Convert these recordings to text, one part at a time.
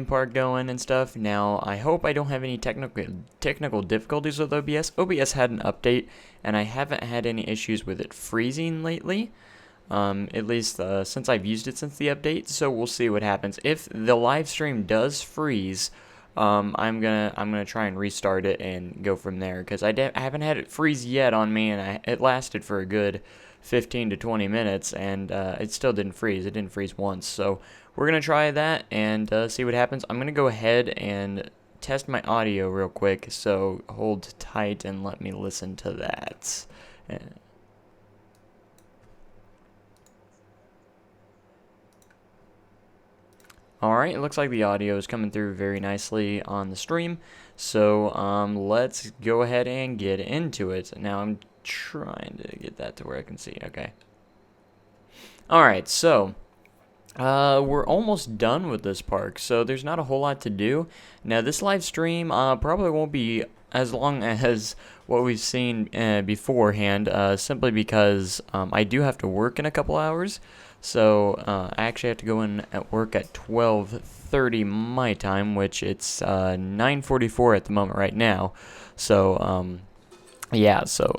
part going and stuff. Now, I hope I don't have any technical difficulties with OBS. OBS had an update, and I haven't had any issues with it freezing lately. At least since I've used it since the update. So we'll see what happens. If the live stream does freeze, I'm gonna try and restart it and go from there, because I haven't had it freeze yet on me, and it lasted for a good 15 to 20 minutes, and it still didn't freeze. It didn't freeze once. So we're gonna try that and see what happens. I'm gonna go ahead and test my audio real quick. So hold tight and let me listen to that. Alright, it looks like the audio is coming through very nicely on the stream, so let's go ahead and get into it. Now I'm trying to get that to where I can see. Okay. Alright, so we're almost done with this park, so there's not a whole lot to do. Now this live stream probably won't be as long as what we've seen beforehand, simply because I do have to work in a couple hours. So I actually have to go in at work at 12:30 my time, which it's 9:44 at the moment right now. So yeah, so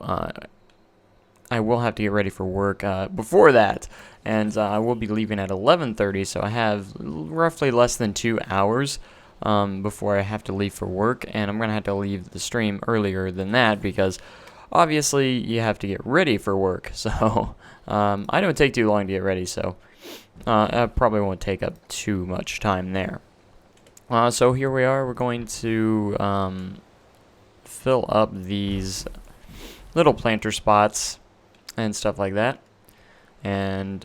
I will have to get ready for work before that, and I will be leaving at 11:30. So I have roughly less than 2 hours before I have to leave for work, and I'm gonna have to leave the stream earlier than that because obviously you have to get ready for work. So I don't take too long to get ready, so I probably won't take up too much time there. So here we are. We're going to fill up these little planter spots and stuff like that. And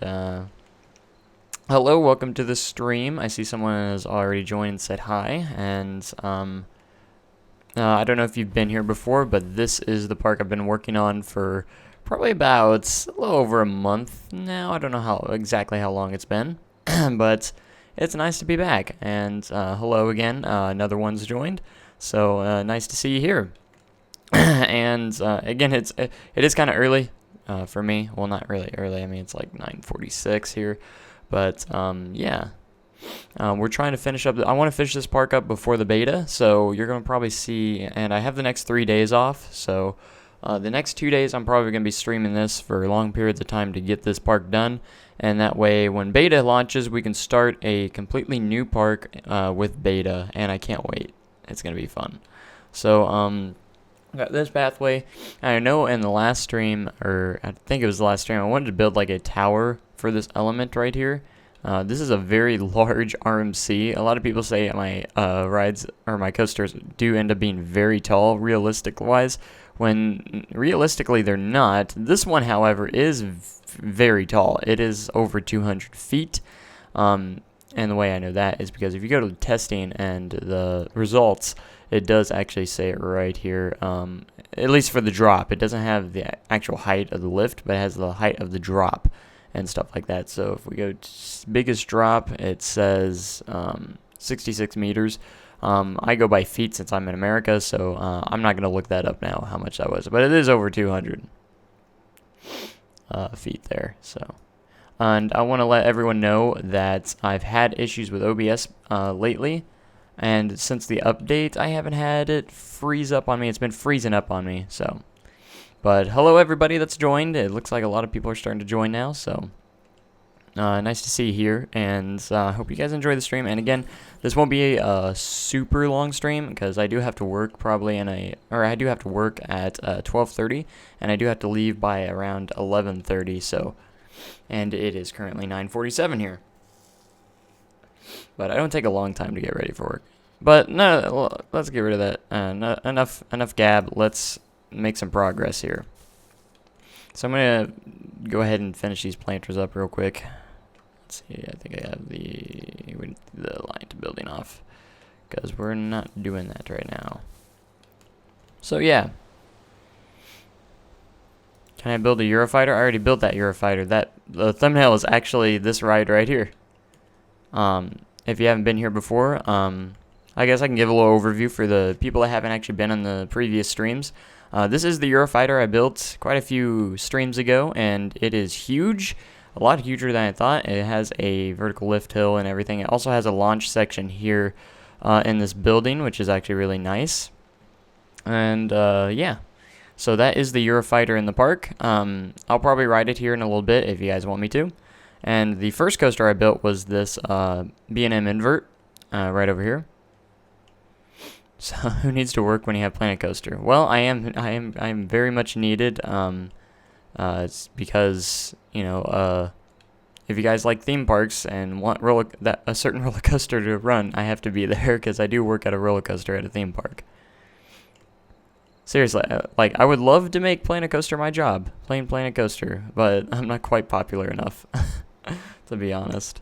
hello, welcome to the stream. I see someone has already joined and said hi. And I don't know if you've been here before, but this is the park I've been working on for probably about a little over a month now. I don't know exactly how long it's been, but it's nice to be back. And hello again, another one's joined. So nice to see you here. And again, it is kind of early for me. Well, not really early. I mean, it's like 9:46 here, but yeah. We're trying to finish up. I want to finish this park up before the beta, so you're going to probably see, and I have the next 3 days off, so the next 2 days I'm probably going to be streaming this for long periods of time to get this park done, and that way when beta launches we can start a completely new park with beta, and I can't wait. It's going to be fun. So got this pathway. I know in the last stream, or I think it was the last stream, I wanted to build like a tower for this element right here. This is a very large RMC. A lot of people say my rides or my coasters do end up being very tall, realistic-wise, when realistically they're not. This one, however, is very tall. It is over 200 feet. And the way I know that is because if you go to testing and the results, it does actually say it right here. At least for the drop, it doesn't have the actual height of the lift, but it has the height of the drop and stuff like that. So if we go to biggest drop, it says 66 meters. I go by feet since I'm in America, so I'm not going to look that up now how much that was, but it is over 200 feet there. So, and I want to let everyone know that I've had issues with OBS lately, and since the update I haven't had it freeze up on me. It's been freezing up on me, so. But hello everybody that's joined. It looks like a lot of people are starting to join now, so nice to see you here, and hope you guys enjoy the stream. And again, this won't be a super long stream because I do have to work probably I do have to work at 12:30, and I do have to leave by around 11:30. So, and it is currently 9:47 here. But I don't take a long time to get ready for work. But no, let's get rid of that. Enough gab. Let's make some progress here. So I'm gonna go ahead and finish these planters up real quick. Let's see, I think I have the line to building off, because we're not doing that right now. So yeah, can I build a Eurofighter? I already built that Eurofighter. The thumbnail is actually this ride right here. If you haven't been here before, I guess I can give a little overview for the people that haven't actually been on the previous streams. This is the Eurofighter I built quite a few streams ago, and it is huge. a lot huger than I thought. It has a vertical lift hill and everything. It also has a launch section here in this building, which is actually really nice. And yeah, so that is the Eurofighter in the park. I'll probably ride it here in a little bit if you guys want me to. And the first coaster I built was this B&M Invert right over here. So who needs to work when you have Planet Coaster? Well, I am very much needed. It's because if you guys like theme parks and want a certain roller coaster to run, I have to be there because I do work at a roller coaster at a theme park. Seriously, like I would love to make Planet Coaster my job, playing Planet Coaster, but I'm not quite popular enough, to be honest.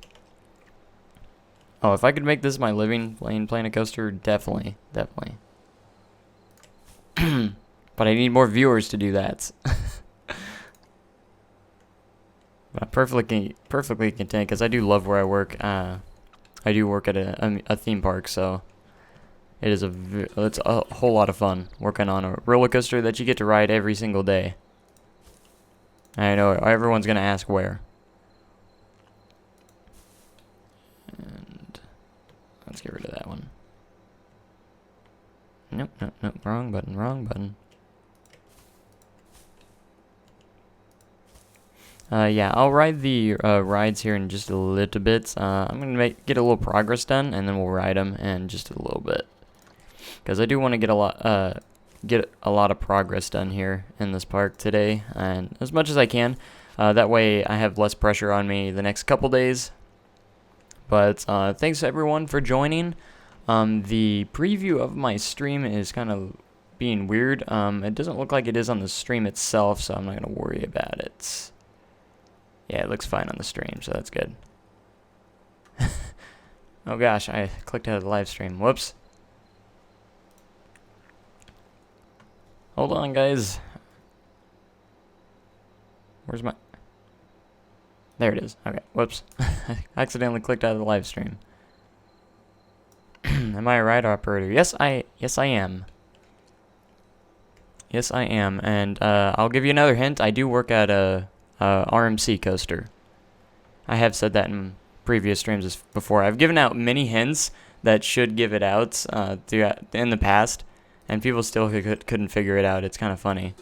Oh, if I could make this my living, playing Planet Coaster, definitely. But I need more viewers to do that. But I'm perfectly content because I do love where I work. I do work at a theme park, so it's a whole lot of fun working on a roller coaster that you get to ride every single day. I know everyone's gonna ask where. And let's get rid of that one. Nope, wrong button. Yeah, I'll ride the rides here in just a little bit. I'm gonna get a little progress done, and then we'll ride them in just a little bit. Because I do want to get a lot of progress done here in this park today, and as much as I can. That way I have less pressure on me the next couple days. But thanks everyone for joining. The preview of my stream is kind of being weird. It doesn't look like it is on the stream itself, so I'm not going to worry about it. Yeah, it looks fine on the stream, so that's good. Oh gosh, I clicked out of the live stream. Whoops. Hold on, guys. Where's my... There it is. Okay, whoops. I accidentally clicked out of the live stream. Am I a ride operator? Yes, I am. Yes, I am. And I'll give you another hint. I do work at a RMC coaster. I have said that in previous streams before. I've given out many hints that should give it out in the past, and people still couldn't figure it out. It's kind of funny.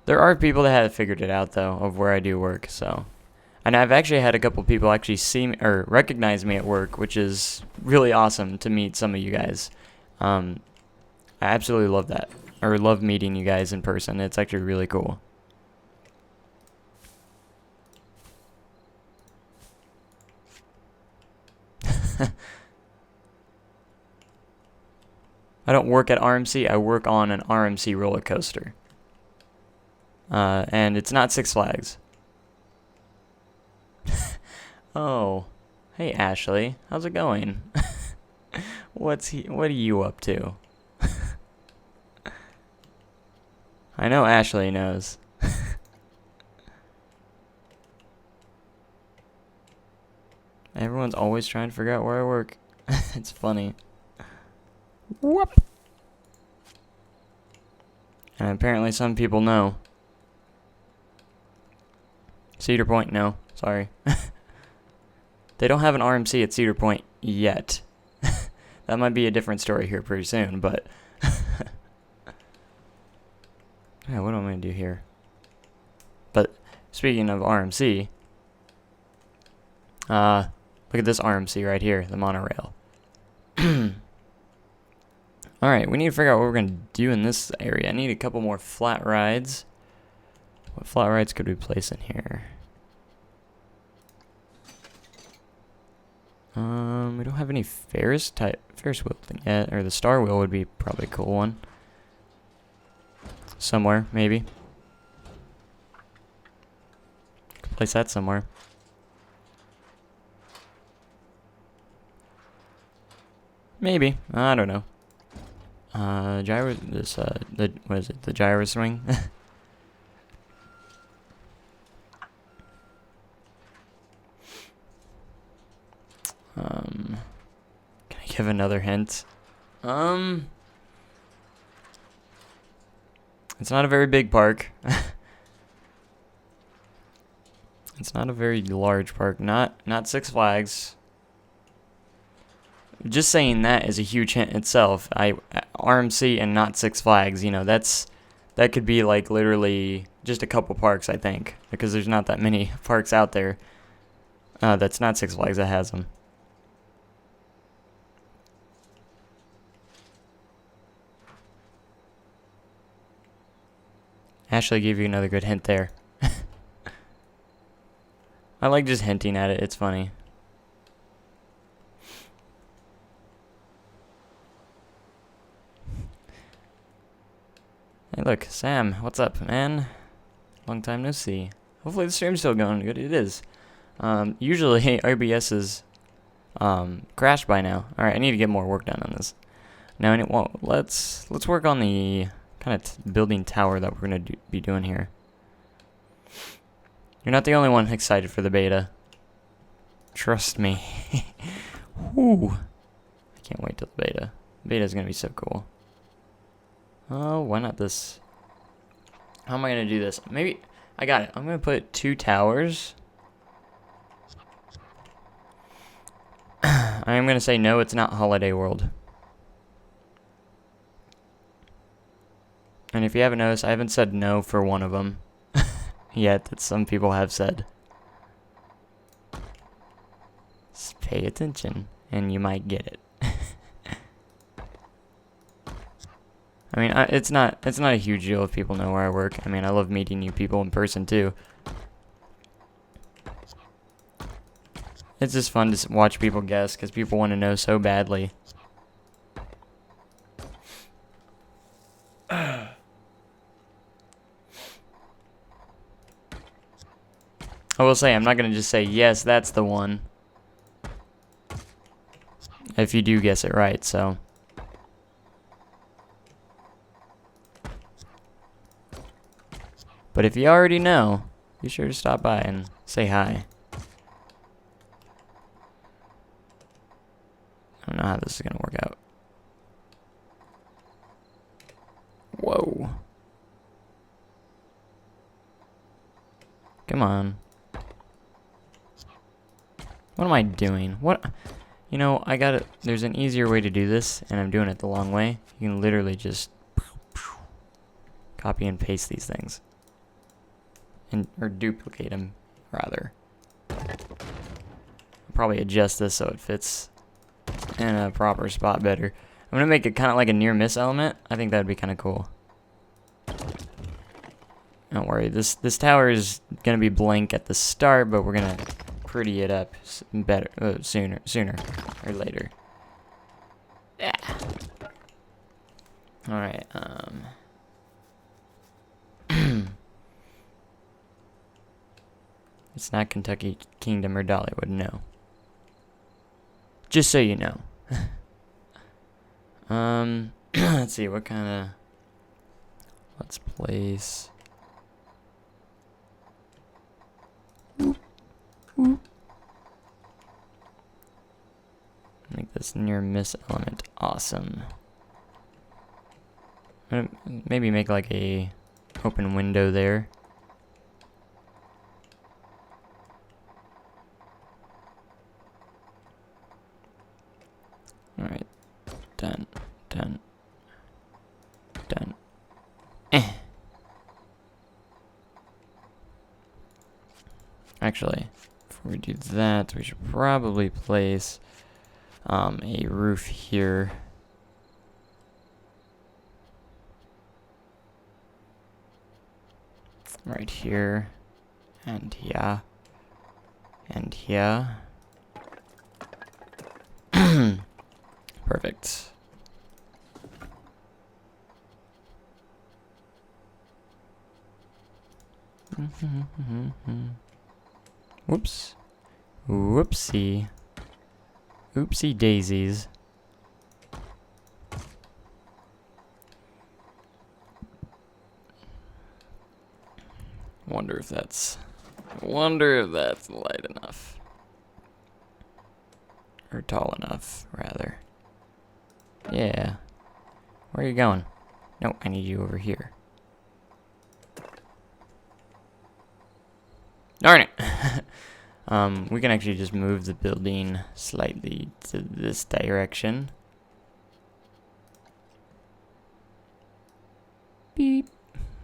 There are people that have figured it out, though, of where I do work, so... And I've actually had a couple people actually see me, or recognize me at work, which is really awesome to meet some of you guys. I absolutely love that. Or love meeting you guys in person. It's actually really cool. I don't work at RMC, I work on an RMC roller coaster. And it's not Six Flags. Oh. Hey Ashley, how's it going? What are you up to? I know Ashley knows. Everyone's always trying to figure out where I work. It's funny. Whoop. And apparently some people know. Cedar Point, no. Sorry. They don't have an RMC at Cedar Point yet. That might be a different story here pretty soon, but... Yeah, what am I going to do here? But speaking of RMC... look at this RMC right here, the monorail. Alright, we need to figure out what we're going to do in this area. I need a couple more flat rides. What flat rides could we place in here? We don't have any Ferris wheel thing yet, or the Star Wheel would be probably a cool one. Somewhere, maybe. Could place that somewhere. Maybe. I don't know. Gyro, what is it? The gyro swing? Can I give another hint? It's not a very big park. It's not a very large park. Not Six Flags. Just saying that is a huge hint itself. RMC and not Six Flags, you know, that could be like literally just a couple parks, I think, because there's not that many parks out there that's not Six Flags that has them. Ashley gave you another good hint there. I like just hinting at it. It's funny. Hey, look, Sam. What's up, man? Long time no see. Hopefully the stream's still going good. It is. Usually OBS is crashed by now. All right, I need to get more work done on this. Now, well, let's work on the kind of building tower that we're gonna be doing here. You're not the only one excited for the beta. Trust me. Whew. I can't wait till the beta. Beta's gonna be so cool. Oh, why not this? How am I gonna do this? Maybe I got it. I'm gonna put 2 towers. I am gonna say no, it's not Holiday World. And if you haven't noticed, I haven't said no for one of them yet, that some people have said. Just pay attention, and you might get it. I mean, it's not a huge deal if people know where I work. I mean, I love meeting new people in person too. It's just fun to watch people guess because people want to know so badly. I will say, I'm not going to just say, yes, that's the one. If you do guess it right, so. But if you already know, be sure to stop by and say hi. I don't know how this is going to work out. Whoa. Come on. What am I doing? What? You know, there's an easier way to do this, and I'm doing it the long way. You can literally just copy and paste these things. Or duplicate them, rather. I'll probably adjust this so it fits in a proper spot better. I'm going to make it kind of like a near-miss element. I think that would be kind of cool. Don't worry, this tower is going to be blank at the start, but we're going to pretty it up better sooner or later. Yeah. All right. It's not Kentucky Kingdom or Dollywood, no. Just so you know. Let's see what kind of. Let's place. Make this near miss element awesome. Maybe make like a open window there. All right, done. Actually, before we do that, we should probably place a roof here. Right here. And here. And here. Perfect. Whoops. Whoopsie. Oopsie daisies. Wonder if that's light enough. Or tall enough, rather. Yeah. Where are you going? No, I need you over here. Darn it. We can actually just move the building slightly to this direction. Beep.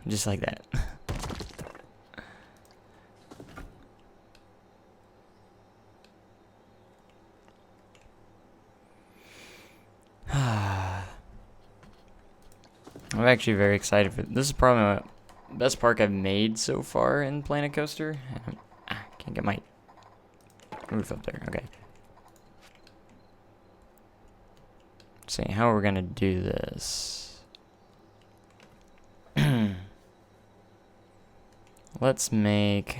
Just like that. I'm actually very excited for this. Is probably the best park I've made so far in Planet Coaster. Can't get my roof up there. Okay. Let's see, how are we gonna do this? Let's make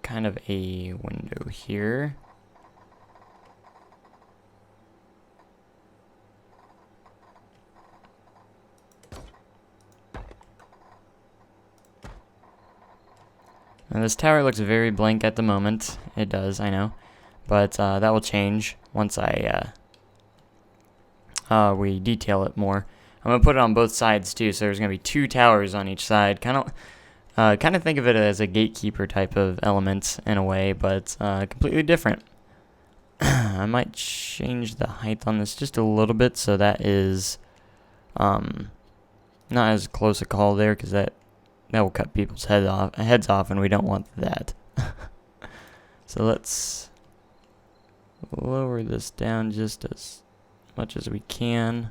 kind of a window here. Now this tower looks very blank at the moment. It does, I know. But that will change once we detail it more. I'm going to put it on both sides too, so there's going to be 2 towers on each side. Kind of think of it as a gatekeeper type of element in a way, but completely different. I might change the height on this just a little bit so that is not as close a call there, because that will cut people's heads off, and we don't want that. So let's lower this down just as much as we can.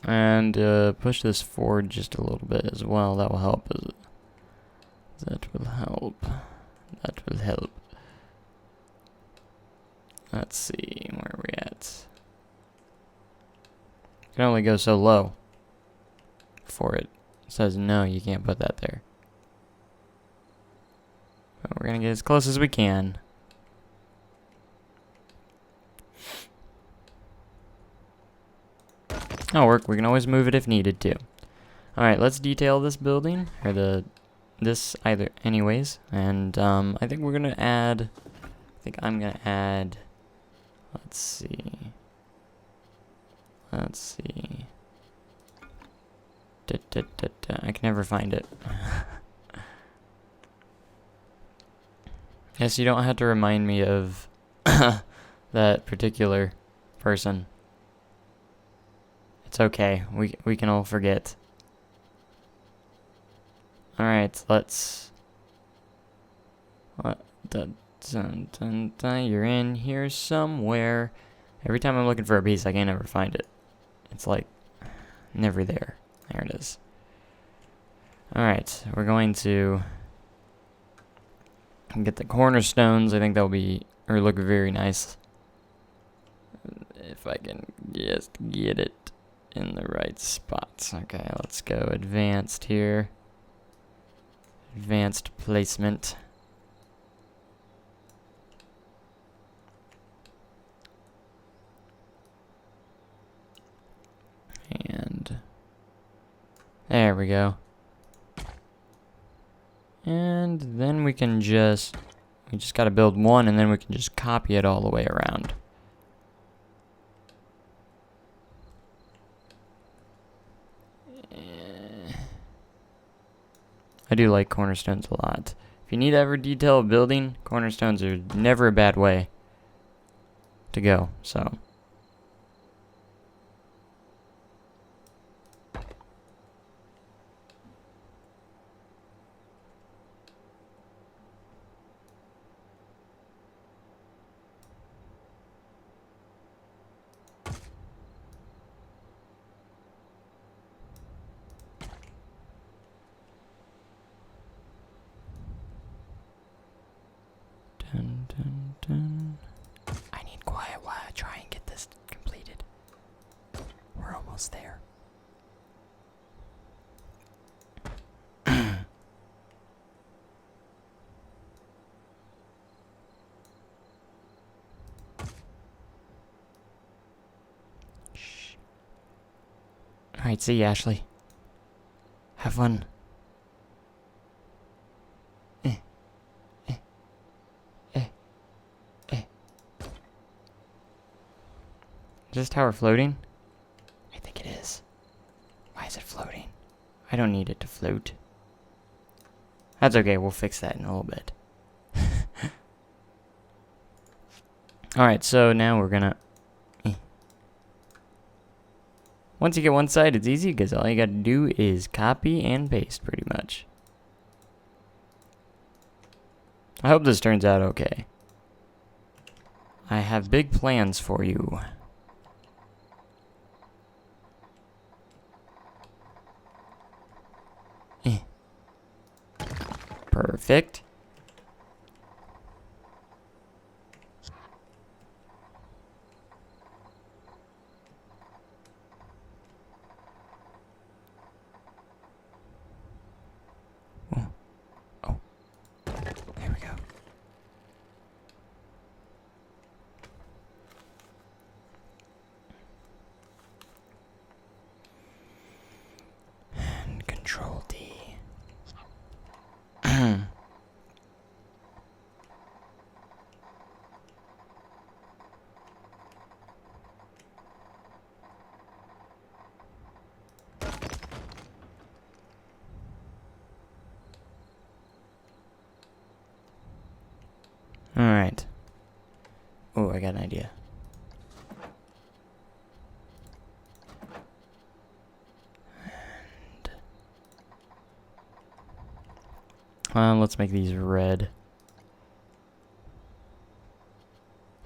And push this forward just a little bit as well. That will help. That will help. That will help. Let's see, where are we at? You can only go so low before it says no, you can't put that there. But we're gonna get as close as we can. That'll work. We can always move it if needed to. Alright, let's detail this building, or this either anyways. And I think we're gonna add, I'm gonna add, let's see. I can never find it. Yes, you don't have to remind me of that particular person. It's okay. We can all forget. Alright, let's... You're in here somewhere. Every time I'm looking for a piece, I can't ever find it. It's like, never there. There it is. Alright, we're going to get the cornerstones. I think they'll be, or look very nice. If I can just get it in the right spots. Okay, let's go advanced here. Advanced placement. And there we go. And then we just gotta build one, and then we can just copy it all the way around. I do like cornerstones a lot. If you need to ever detail a building, cornerstones are never a bad way to go, so. Dun, dun, dun. I need quiet while I try and get this completed. We're almost there. Shh. Alright, see you, Ashley. Have fun. Is this tower floating? I think it is. Why is I don't need it to float. That's okay, we'll fix that in a little bit. Alright, so now we're gonna... Once you get one side, it's easy, because all you gotta do is copy and paste, pretty much. I hope this turns out okay. I have big plans for you. Perfect. Oh. There we go. And Control D. Alright. Oh, I got an idea. Let's make these red.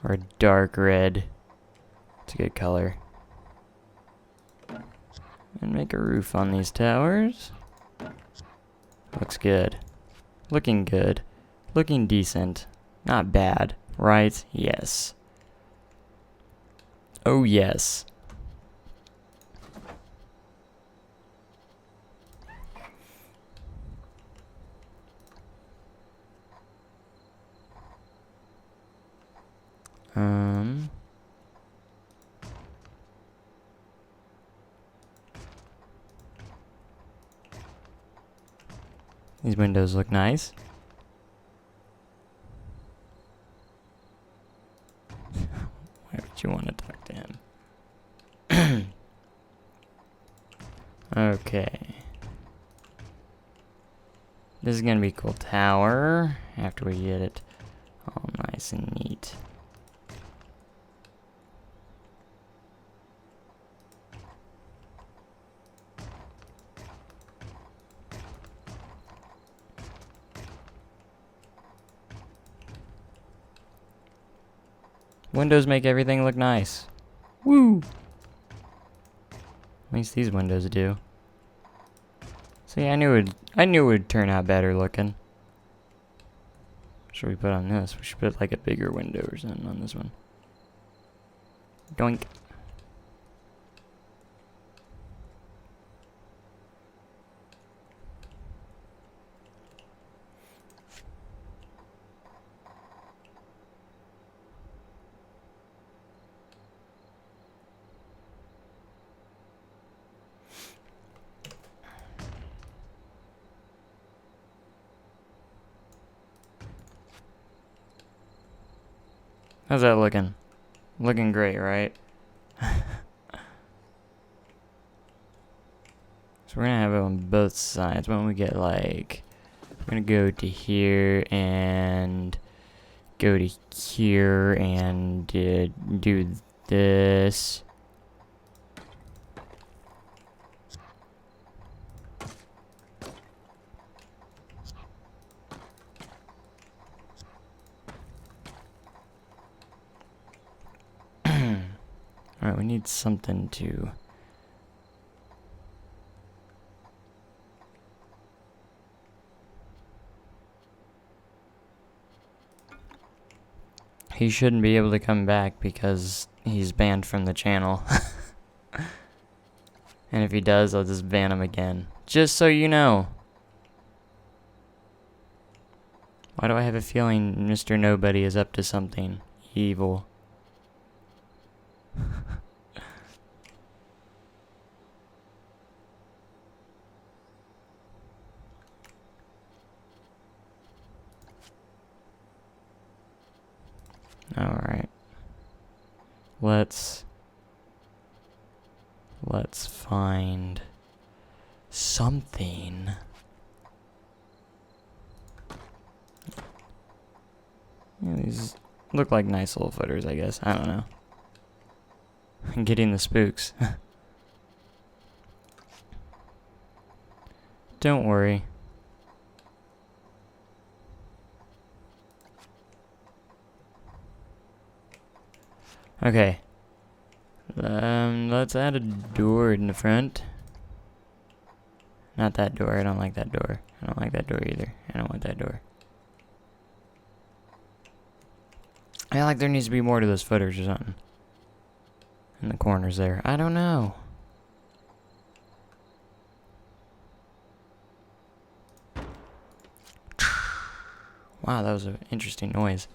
Or a dark red. It's a good color. And make a roof on these towers. Looks good. Looking good. Looking decent. Not bad, right? Yes. Oh, yes. These windows look nice. Why would you want to talk to him? Okay. This is gonna be a cool tower after we get it all nice and neat. Windows make everything look nice. Woo! At least these windows do. See, I knew it would turn out better looking. What should we put on this? We should put like a bigger window or something on this one. Doink. How's that looking? Looking great, right? So we're gonna have it on both sides. When we get like, we're gonna go to here and go to here and do this. Alright, we need something to... He shouldn't be able to come back because he's banned from the channel. And if he does, I'll just ban him again. Just so you know. Why do I have a feeling Mr. Nobody is up to something evil? Alright. Let's find something. Yeah, these look like nice little footers, I guess. I don't know. I'm getting the spooks. Don't worry. Okay. Let's add a door in the front. Not that door. I don't like that door. I don't like that door either. I don't want that door. I feel like there needs to be more to those footers or something. In the corners there. I don't know. Wow, that was an interesting noise.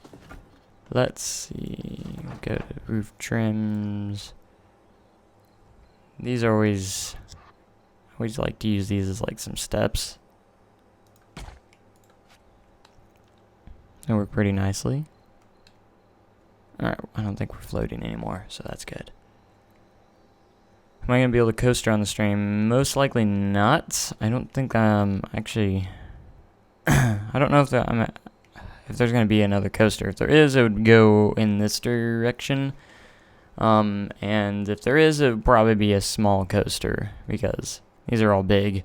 Let's see. Go to roof trims. These are always like to use these as like some steps. They work pretty nicely. Alright, I don't think we're floating anymore, so that's good. Am I going to be able to coaster on the stream? Most likely not. I don't think actually I don't know if if there's going to be another coaster. If there is, it would go in this direction. And if there is, it would probably be a small coaster because these are all big.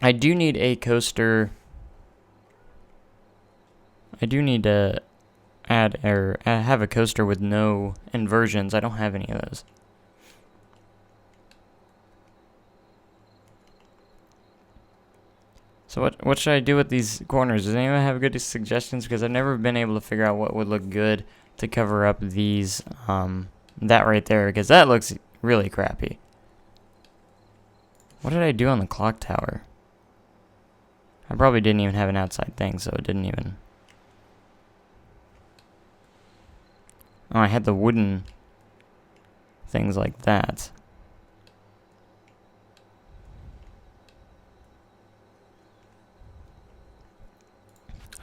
I do need a coaster. I do need to add or have a coaster with no inversions. I don't have any of those. So what should I do with these corners? Does anyone have good suggestions? Because I've never been able to figure out what would look good to cover up these, that right there, because that looks really crappy. What did I do on the clock tower? I probably didn't even have an outside thing, so it didn't even... Oh, I had the wooden things like that.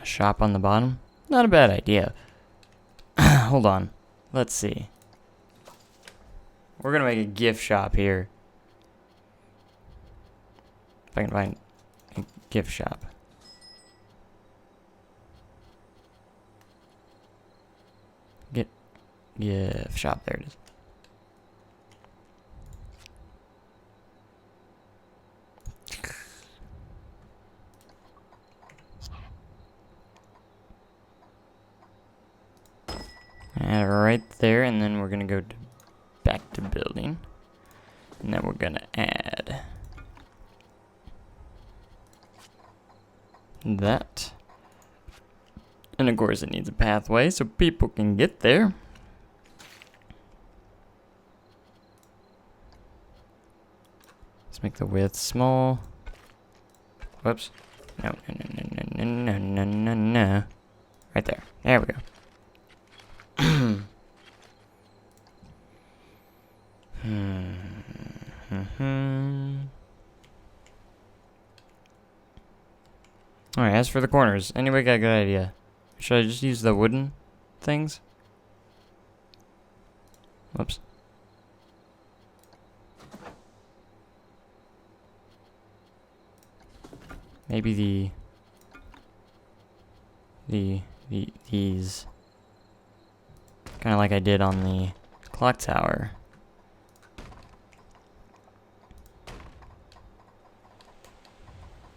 A shop on the bottom? Not a bad idea. Hold on. Let's see. We're gonna make a gift shop here. If I can find a gift shop. Gift shop, there it is. Add it right there, and then we're gonna go back to building. And then we're gonna add that. And of course it needs a pathway so people can get there. Let's make the width small. Whoops. No. Right there. There we go. Alright, as for the corners, anybody got a good idea? Should I just use the wooden things? Whoops. Maybe these, kind of like I did on the clock tower.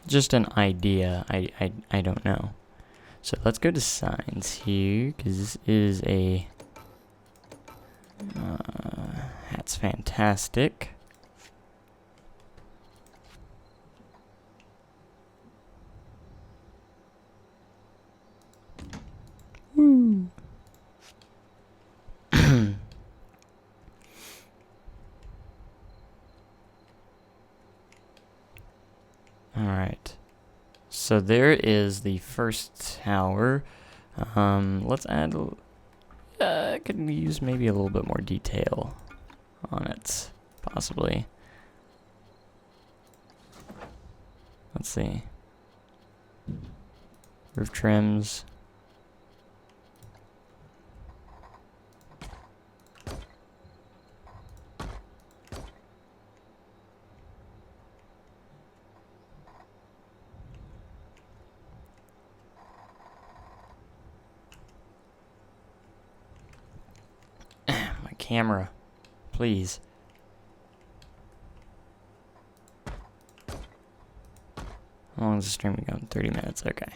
Just an idea. I don't know. So let's go to signs here, because this is a that's fantastic. Woo. Alright. So there is the first tower. Let's add... could we use maybe a little bit more detail on it, possibly. Let's see. Roof trims. camera. Please. How long is the stream been going? 30 minutes. Okay.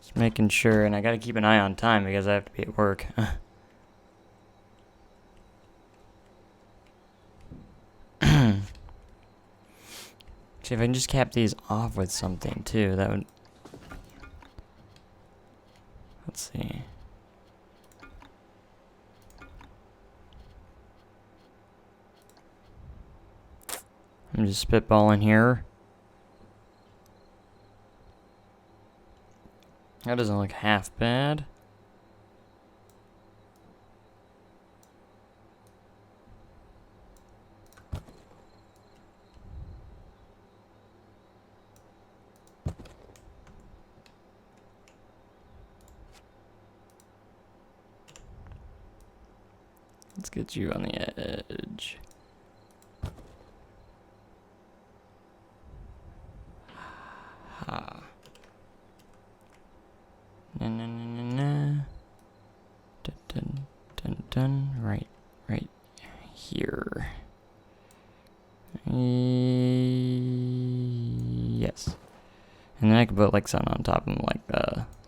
Just making sure, and I gotta keep an eye on time because I have to be at work. See, if I can just cap these off with something too, that would... Let's see. I'm just spitballing here. That doesn't look half bad. Let's get you on the edge. Ha. Na na na na na. Dun dun dun dun. Right here. Yes. And then I could put like something on top of them, like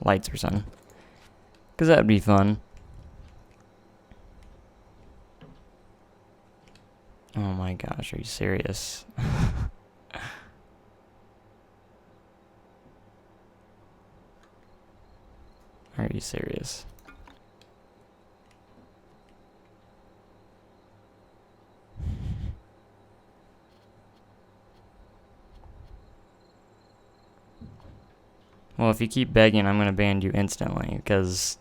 lights or something. Cause that'd be fun. Oh my gosh, are you serious? Are you serious? Well, if you keep begging, I'm gonna ban you instantly, because...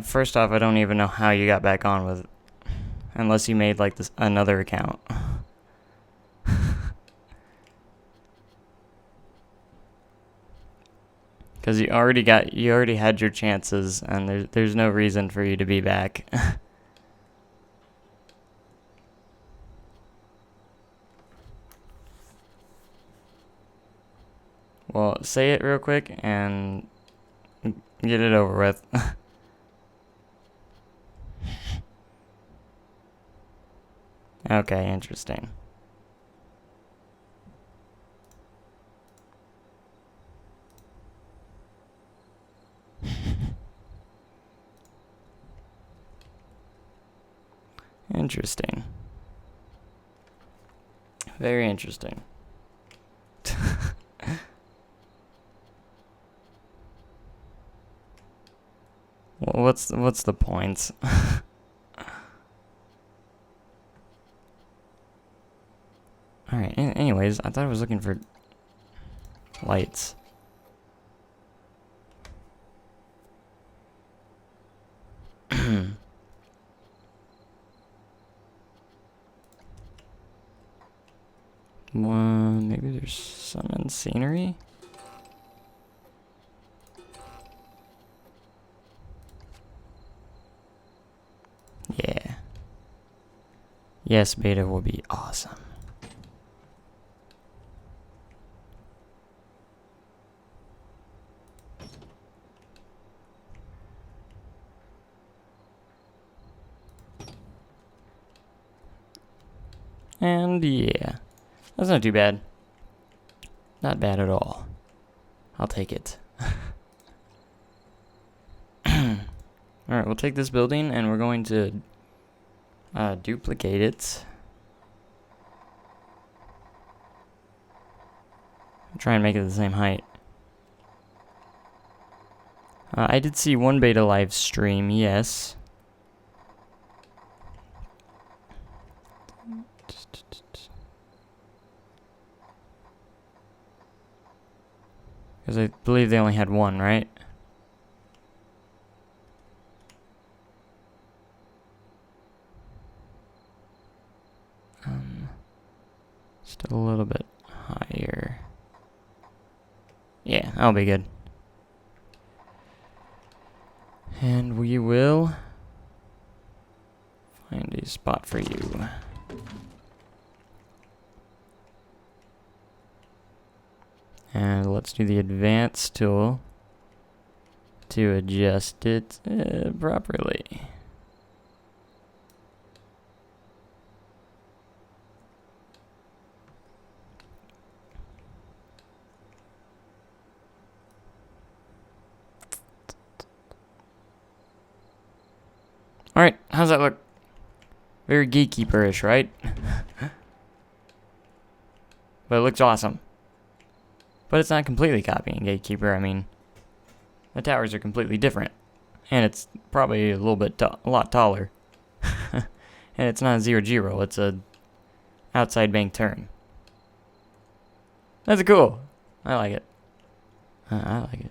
first off, I don't even know how you got back on with it. Unless you made, like, another account. Because you already had your chances, and there's no reason for you to be back. Well, say it real quick and get it over with. Okay, interesting. Interesting. Very interesting. Well, what's the point? Alright, anyways, I thought I was looking for lights. Maybe there's some in scenery? Yeah. Yes, beta will be awesome. And yeah, that's not too bad. Not bad at all. I'll take it. Alright, we'll take this building and we're going to duplicate it. Try and make it the same height. I did see one beta live stream, yes. Because I believe they only had one, right? Just a little bit higher. Yeah, that'll be good. And we will find a spot for you. And let's do the advanced tool to adjust it properly. Alright, how's that look? Very gatekeeper-ish, right? But it looks awesome. But it's not completely copying Gatekeeper. I mean, the towers are completely different. And it's probably a little bit, a lot taller. And it's not a 0-0, it's a outside bank turn. That's cool. I like it. I like it.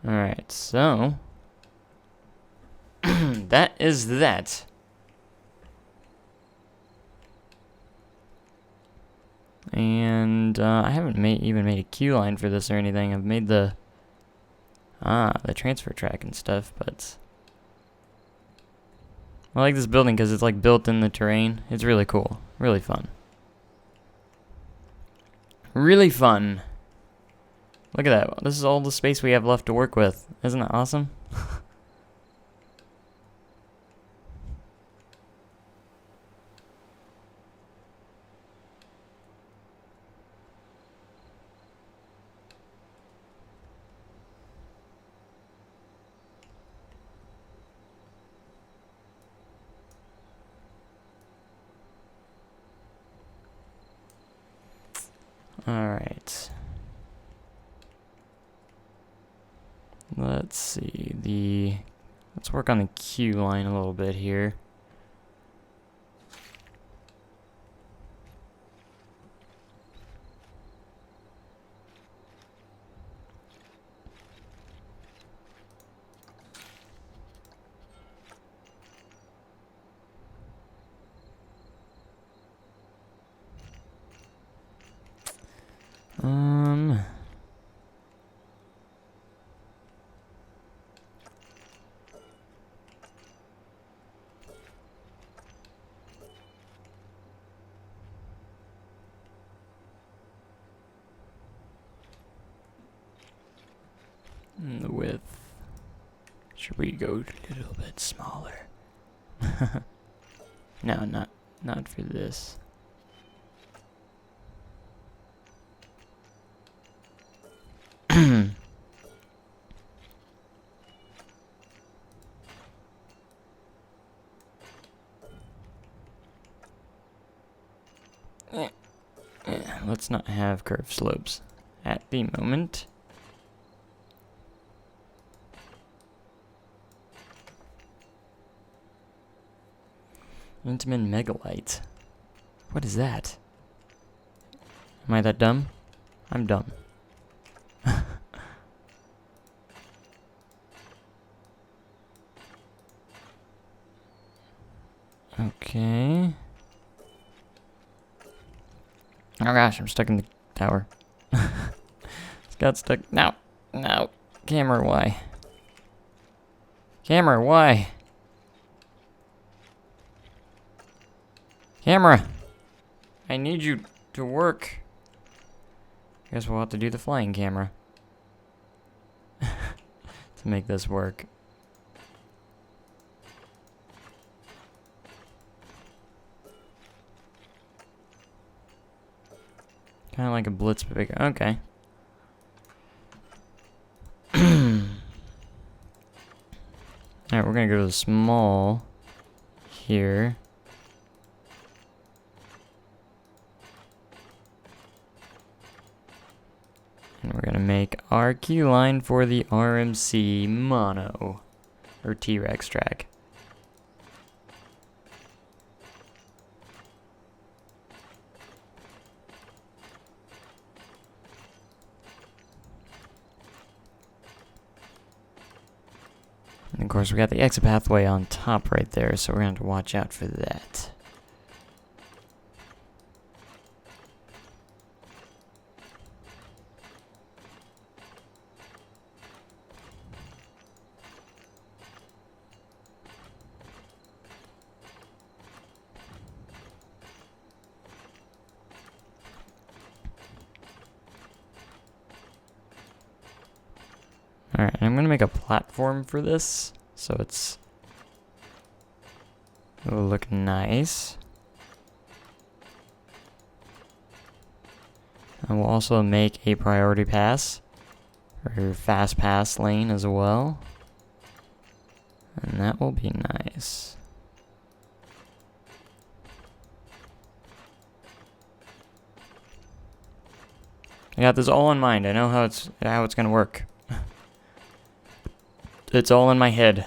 Alright, so that is that. And I haven't even made a queue line for this or anything. I've made the transfer track and stuff, but I like this building because it's like built in the terrain. It's really cool, really fun. Really fun. Look at that. This is all the space we have left to work with. Isn't that awesome? Alright. Let's see. Let's work on the queue line a little bit here. The width. Should we go a little bit smaller? No, not for this. Let's not have curved slopes at the moment. Intamin Megalite. What is that? Am I that dumb? I'm dumb. Okay. Oh gosh, I'm stuck in the tower. It's got stuck. No. No. Camera, why? Camera, why? Camera! I need you to work. Guess we'll have to do the flying camera. To make this work. Kind of like a blitz, but bigger. Okay. Alright, we're gonna go to the small here. And we're gonna make our queue line for the RMC Mono, or T-Rex track. And of course we got the exit pathway on top right there, so we're gonna have to watch out for that. Alright, I'm gonna make a platform for this, so it'll look nice. I will also make a priority pass, or fast pass lane as well. And that will be nice. I got this all in mind. I know how it's gonna work. It's all in my head.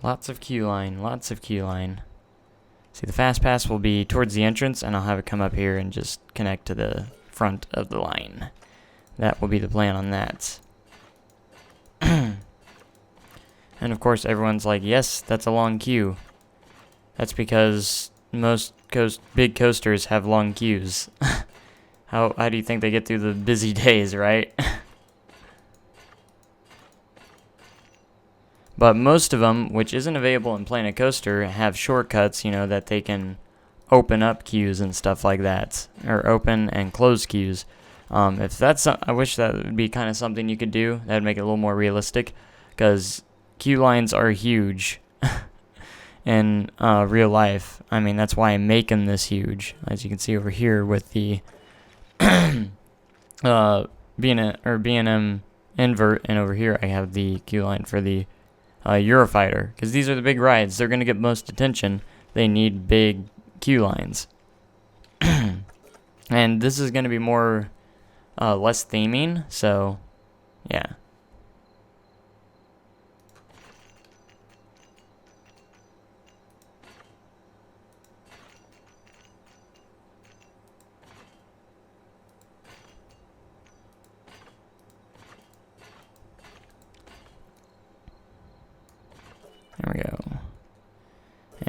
Lots of queue line, lots of queue line. See, the fast pass will be towards the entrance, and I'll have it come up here and just connect to the front of the line. That will be the plan on that. And of course, everyone's like, yes, that's a long queue. That's because most big coasters have long queues. How do you think they get through the busy days, right? But most of them, which isn't available in Planet Coaster, have shortcuts, you know, that they can open up queues and stuff like that, or open and close queues. If that's, I wish that would be kind of something you could do. That'd make it a little more realistic, because queue lines are huge in real life. I mean, that's why I'm making this huge, as you can see over here with the B&M invert, and over here I have the queue line for the Eurofighter, because these are the big rides. They're going to get most attention. They need big queue lines. And this is going to be more, less theming, so, yeah. There we go.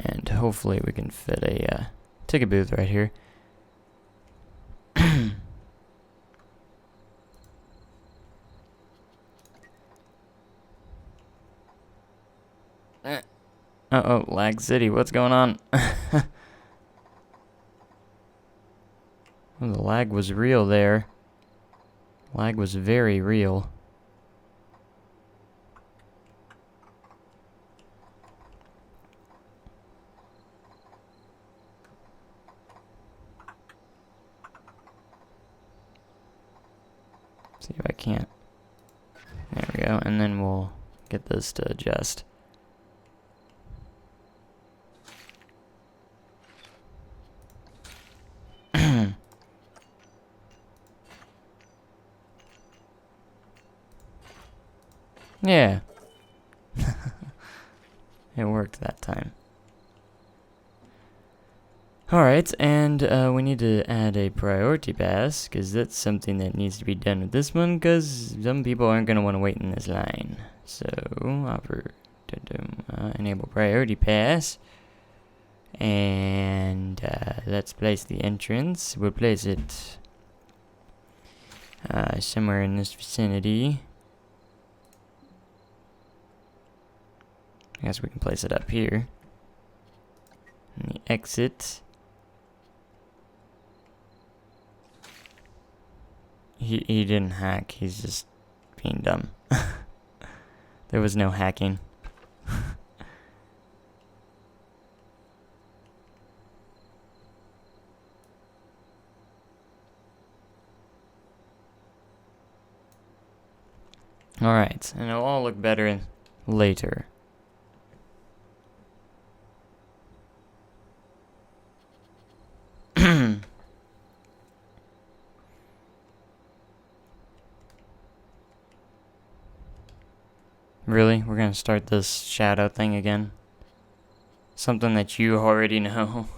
And hopefully we can fit a ticket booth right here. Uh-oh, Lag City, what's going on? Oh, the lag was real there. Lag was very real. See if I can't. There we go, and then we'll get this to adjust. Yeah. It worked that time. Alright, and we need to add a priority pass, because that's something that needs to be done with this one, because some people aren't going to want to wait in this line. So, enable priority pass. And let's place the entrance. We'll place it somewhere in this vicinity. I guess we can place it up here. And the exit. He didn't hack, he's just being dumb. There was no hacking. Alright, and it'll all look better later. Really? We're gonna start this shadow thing again? Something that you already know.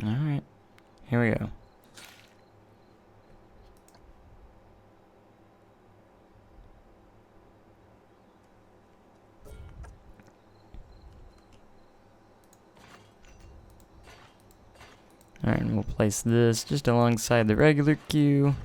Alright, here we go. Alright, and we'll place this just alongside the regular queue.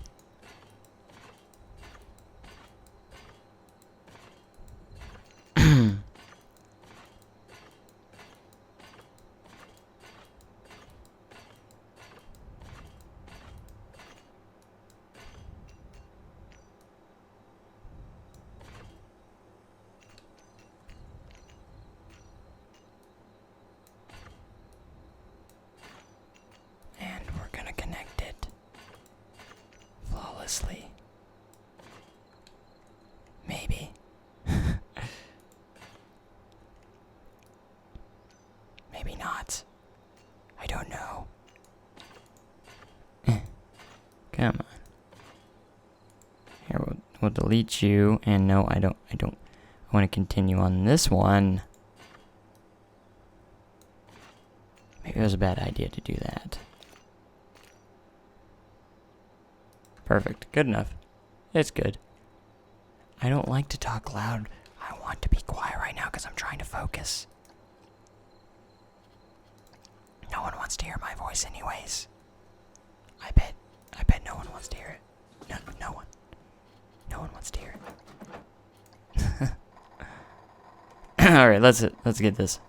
And we're gonna connect it flawlessly. Maybe. Maybe not. I don't know. Come on. Here, we'll delete you. And no, I don't. I want to continue on this one. Maybe it was a bad idea to do that. Perfect. Good enough. It's good. I don't like to talk loud. I want to be quiet right now because I'm trying to focus. No one wants to hear my voice anyways. I bet no one wants to hear it. No one. No one wants to hear it. Alright, let's get this.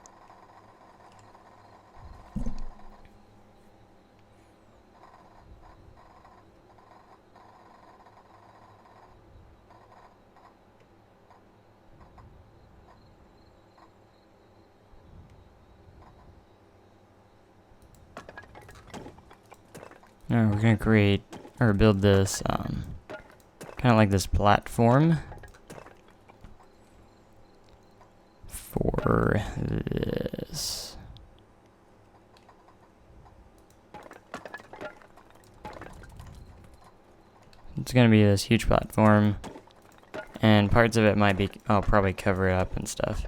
Alright, we're gonna create or build this kind of like this platform for this. It's gonna be this huge platform, and parts of it might be, I'll probably cover it up and stuff.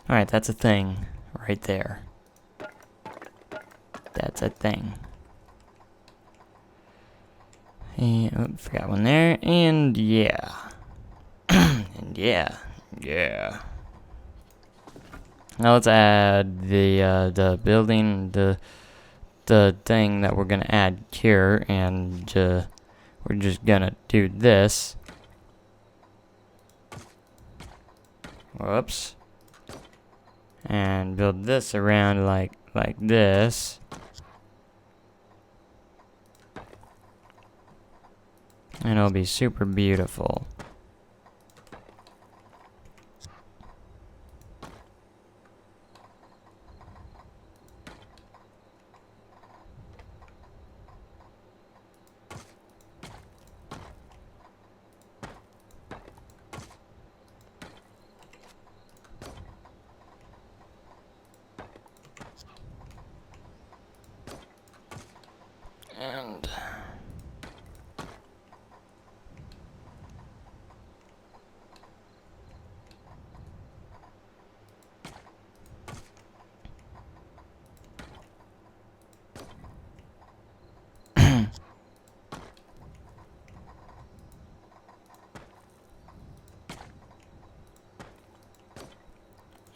Alright, that's a thing right there. That's a thing. And, oh, forgot one there. And yeah. And yeah. Now let's add the building, the thing that we're gonna add here, and we're just gonna do this. Whoops. And build this around like this. And it'll be super beautiful.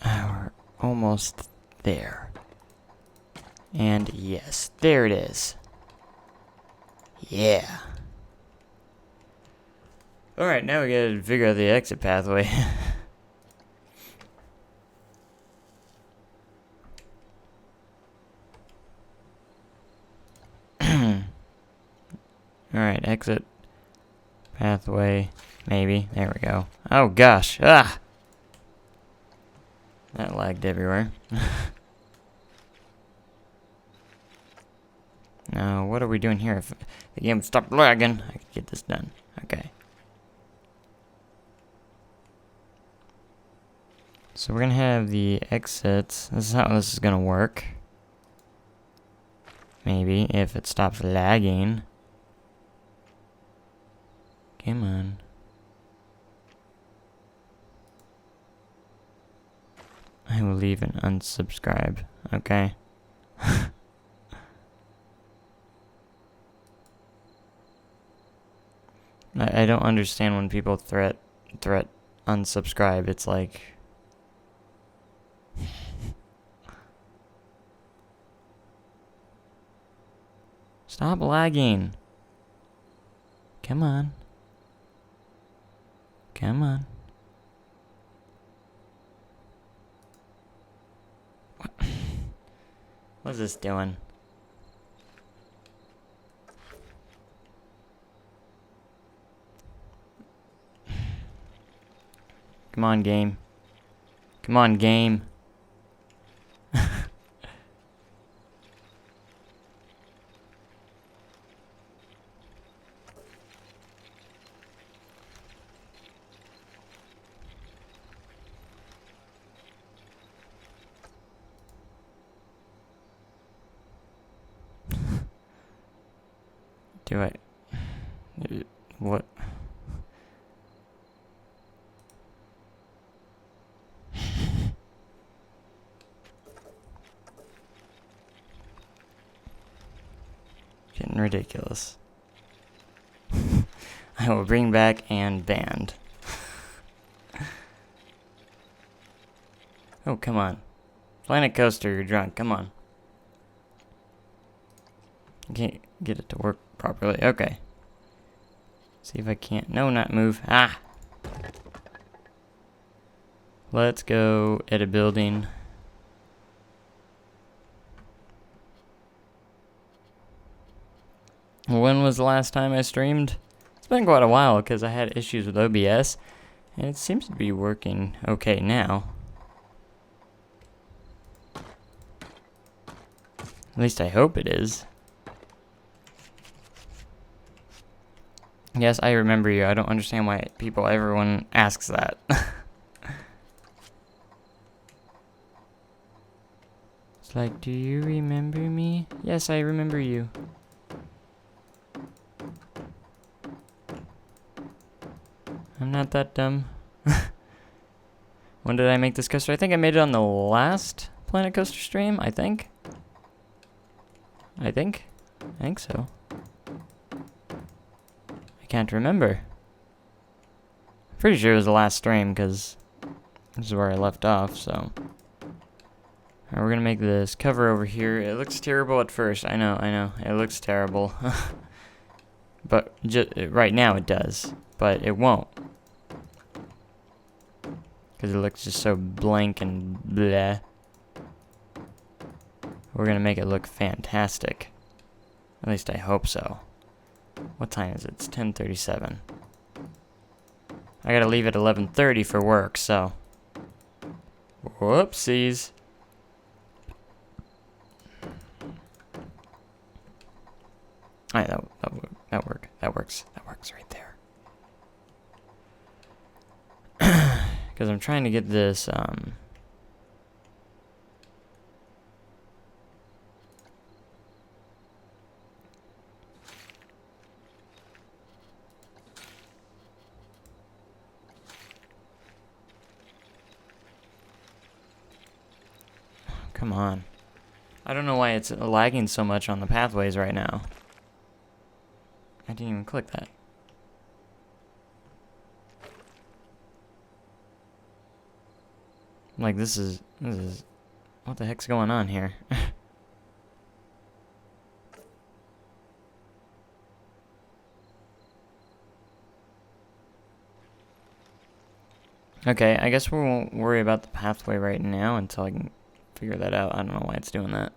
And we're almost there. And yes, there it is. Yeah. Alright, now we gotta figure out the exit pathway. Alright, exit pathway. Maybe. There we go. Oh gosh. Ah! That lagged everywhere. Now, what are we doing here? If the game would stop lagging, I could get this done. Okay. So we're gonna have the exits. This is how this is gonna work. Maybe, if it stops lagging. Come on. I will leave and unsubscribe, okay? I don't understand when people threat unsubscribe. It's like... Stop lagging. Come on. Come on. What's this doing? Come on, game. Come on, game. Do I... What? Getting ridiculous. I will bring back and banned. Oh, come on. Planet Coaster, you're drunk. Come on. I can't get it to work properly. Okay. See if I can't. No, not move. Ah! Let's go edit building. When was the last time I streamed? It's been quite a while because I had issues with OBS. And it seems to be working okay now. At least I hope it is. Yes, I remember you. I don't understand why everyone asks that. It's like, do you remember me? Yes, I remember you. I'm not that dumb. When did I make this coaster? I think I made it on the last Planet Coaster stream, I think. I think so. I can't remember. Pretty sure it was the last stream because this is where I left off, so. Alright, we're gonna make this cover over here. It looks terrible at first. I know. It looks terrible. But right now it does. But it won't. Because it looks just so blank and bleh. We're gonna make it look fantastic. At least I hope so. What time is it? It's 10:37. I gotta leave at 11:30 for work, so. Whoopsies. Alright, that works right there. Because I'm trying to get this, come on. I don't know why it's lagging so much on the pathways right now. I didn't even click that. Like, this is, what the heck's going on here? Okay, I guess we won't worry about the pathway right now until I can figure that out. I don't know why it's doing that.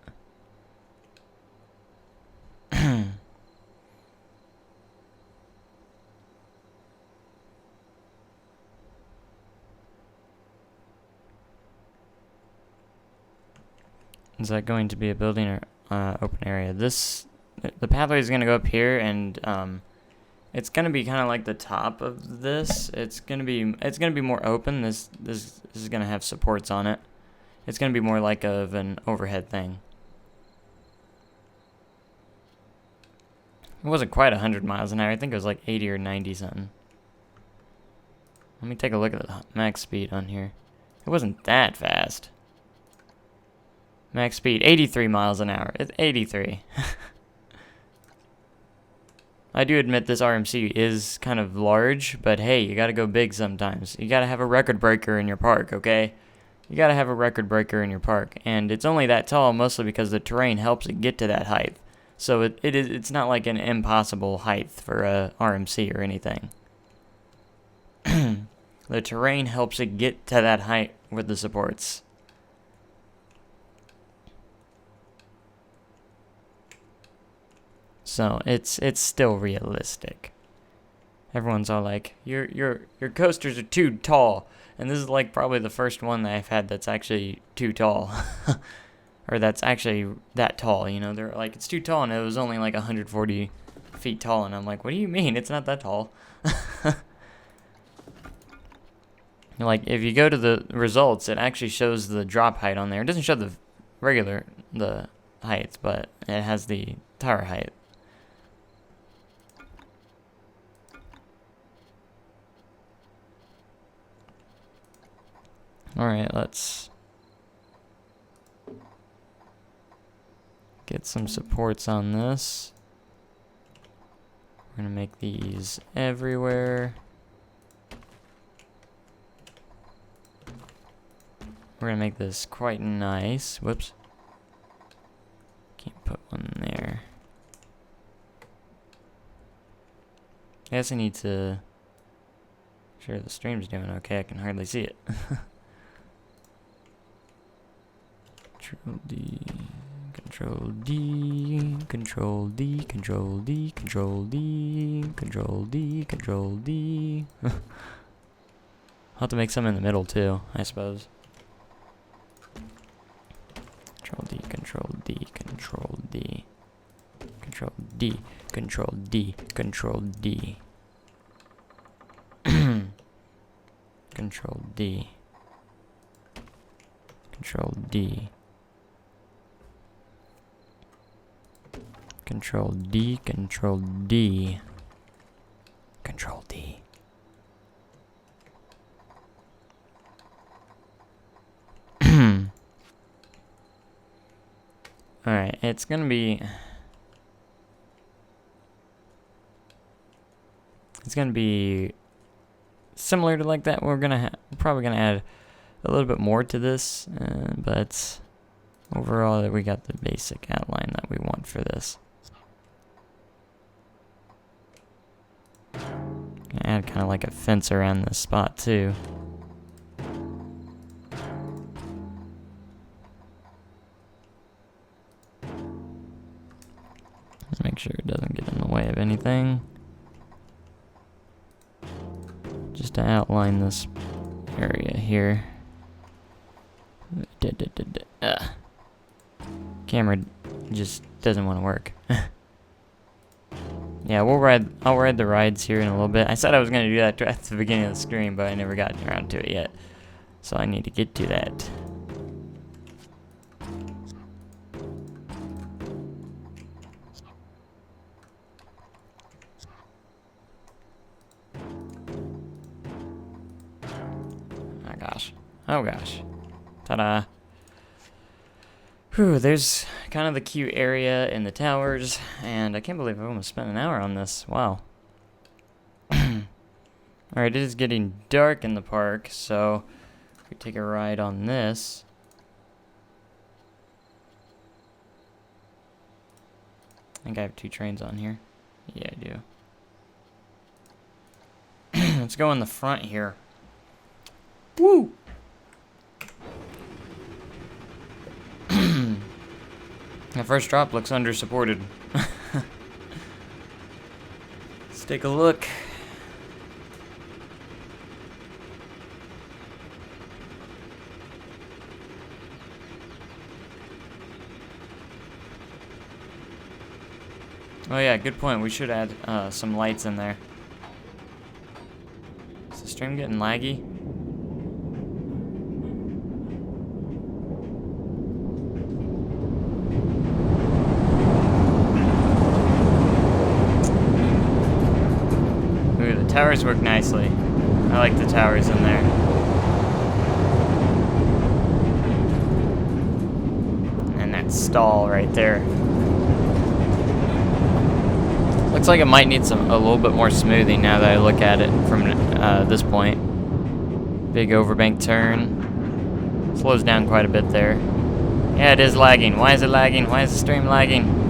Is that going to be a building or open area? The pathway is going to go up here, and it's gonna be kind of like the top of this. It's gonna be more open. This is gonna have supports on it. It's gonna be more like of an overhead thing. It wasn't quite 100 miles an hour. I think it was like 80 or 90 something. Let me take a look at the max speed on here. It wasn't that fast. Max speed 83 miles an hour. It's 83. I do admit this RMC is kind of large, but hey, you gotta go big sometimes. You gotta have a record breaker in your park, okay? You gotta have a record breaker in your park. And it's only that tall mostly because the terrain helps it get to that height. So it's not like an impossible height for a RMC or anything. The terrain helps it get to that height with the supports. So it's still realistic. Everyone's all like, your coasters are too tall, and this is like probably the first one that I've had that's actually too tall, or that's actually that tall. You know, they're like, it's too tall, and it was only like 140 feet tall, and I'm like, what do you mean? It's not that tall. Like, if you go to the results, it actually shows the drop height on there. It doesn't show the the heights, but it has the tower height. Alright, let's get some supports on this. We're gonna make these everywhere. We're gonna make this quite nice. Whoops. Can't put one there. I guess I need to sure the stream's doing okay. I can hardly see it. Control D, Control D, Control D, Control D, Control D, Control D, Control D. I'll have to make some in the middle too, I suppose. Control D, Control D, Control D, Control D, Control D, Control D. Control D. Control D. Control D, Control D. Control D. Alright, it's gonna be similar to like that. We're probably gonna add a little bit more to this, but overall we got the basic outline that we want for this. Gonna add kind of like a fence around this spot too. Let's make sure it doesn't get in the way of anything. Just to outline this area here. Camera just doesn't want to work. Yeah, I'll ride the rides here in a little bit. I said I was gonna do that at the beginning of the stream, but I never got around to it yet. So I need to get to that. Oh gosh. Oh gosh. Ta-da. Whew, there's kind of the cute area in the towers, and I can't believe I almost spent an hour on this. Wow. Alright, it is getting dark in the park, so if we take a ride on this. I think I have 2 trains on here. Yeah, I do. Let's go in the front here. Woo! The first drop looks under-supported. Let's take a look. Oh yeah, good point. We should add some lights in there. stream getting laggy? Ooh, the towers work nicely. I like the towers in there. And that stall right there. Looks like it might need a little bit more smoothing now that I look at it from this point. Big overbank turn. Slows down quite a bit there. Yeah, it is lagging. Why is it lagging? Why is the stream lagging?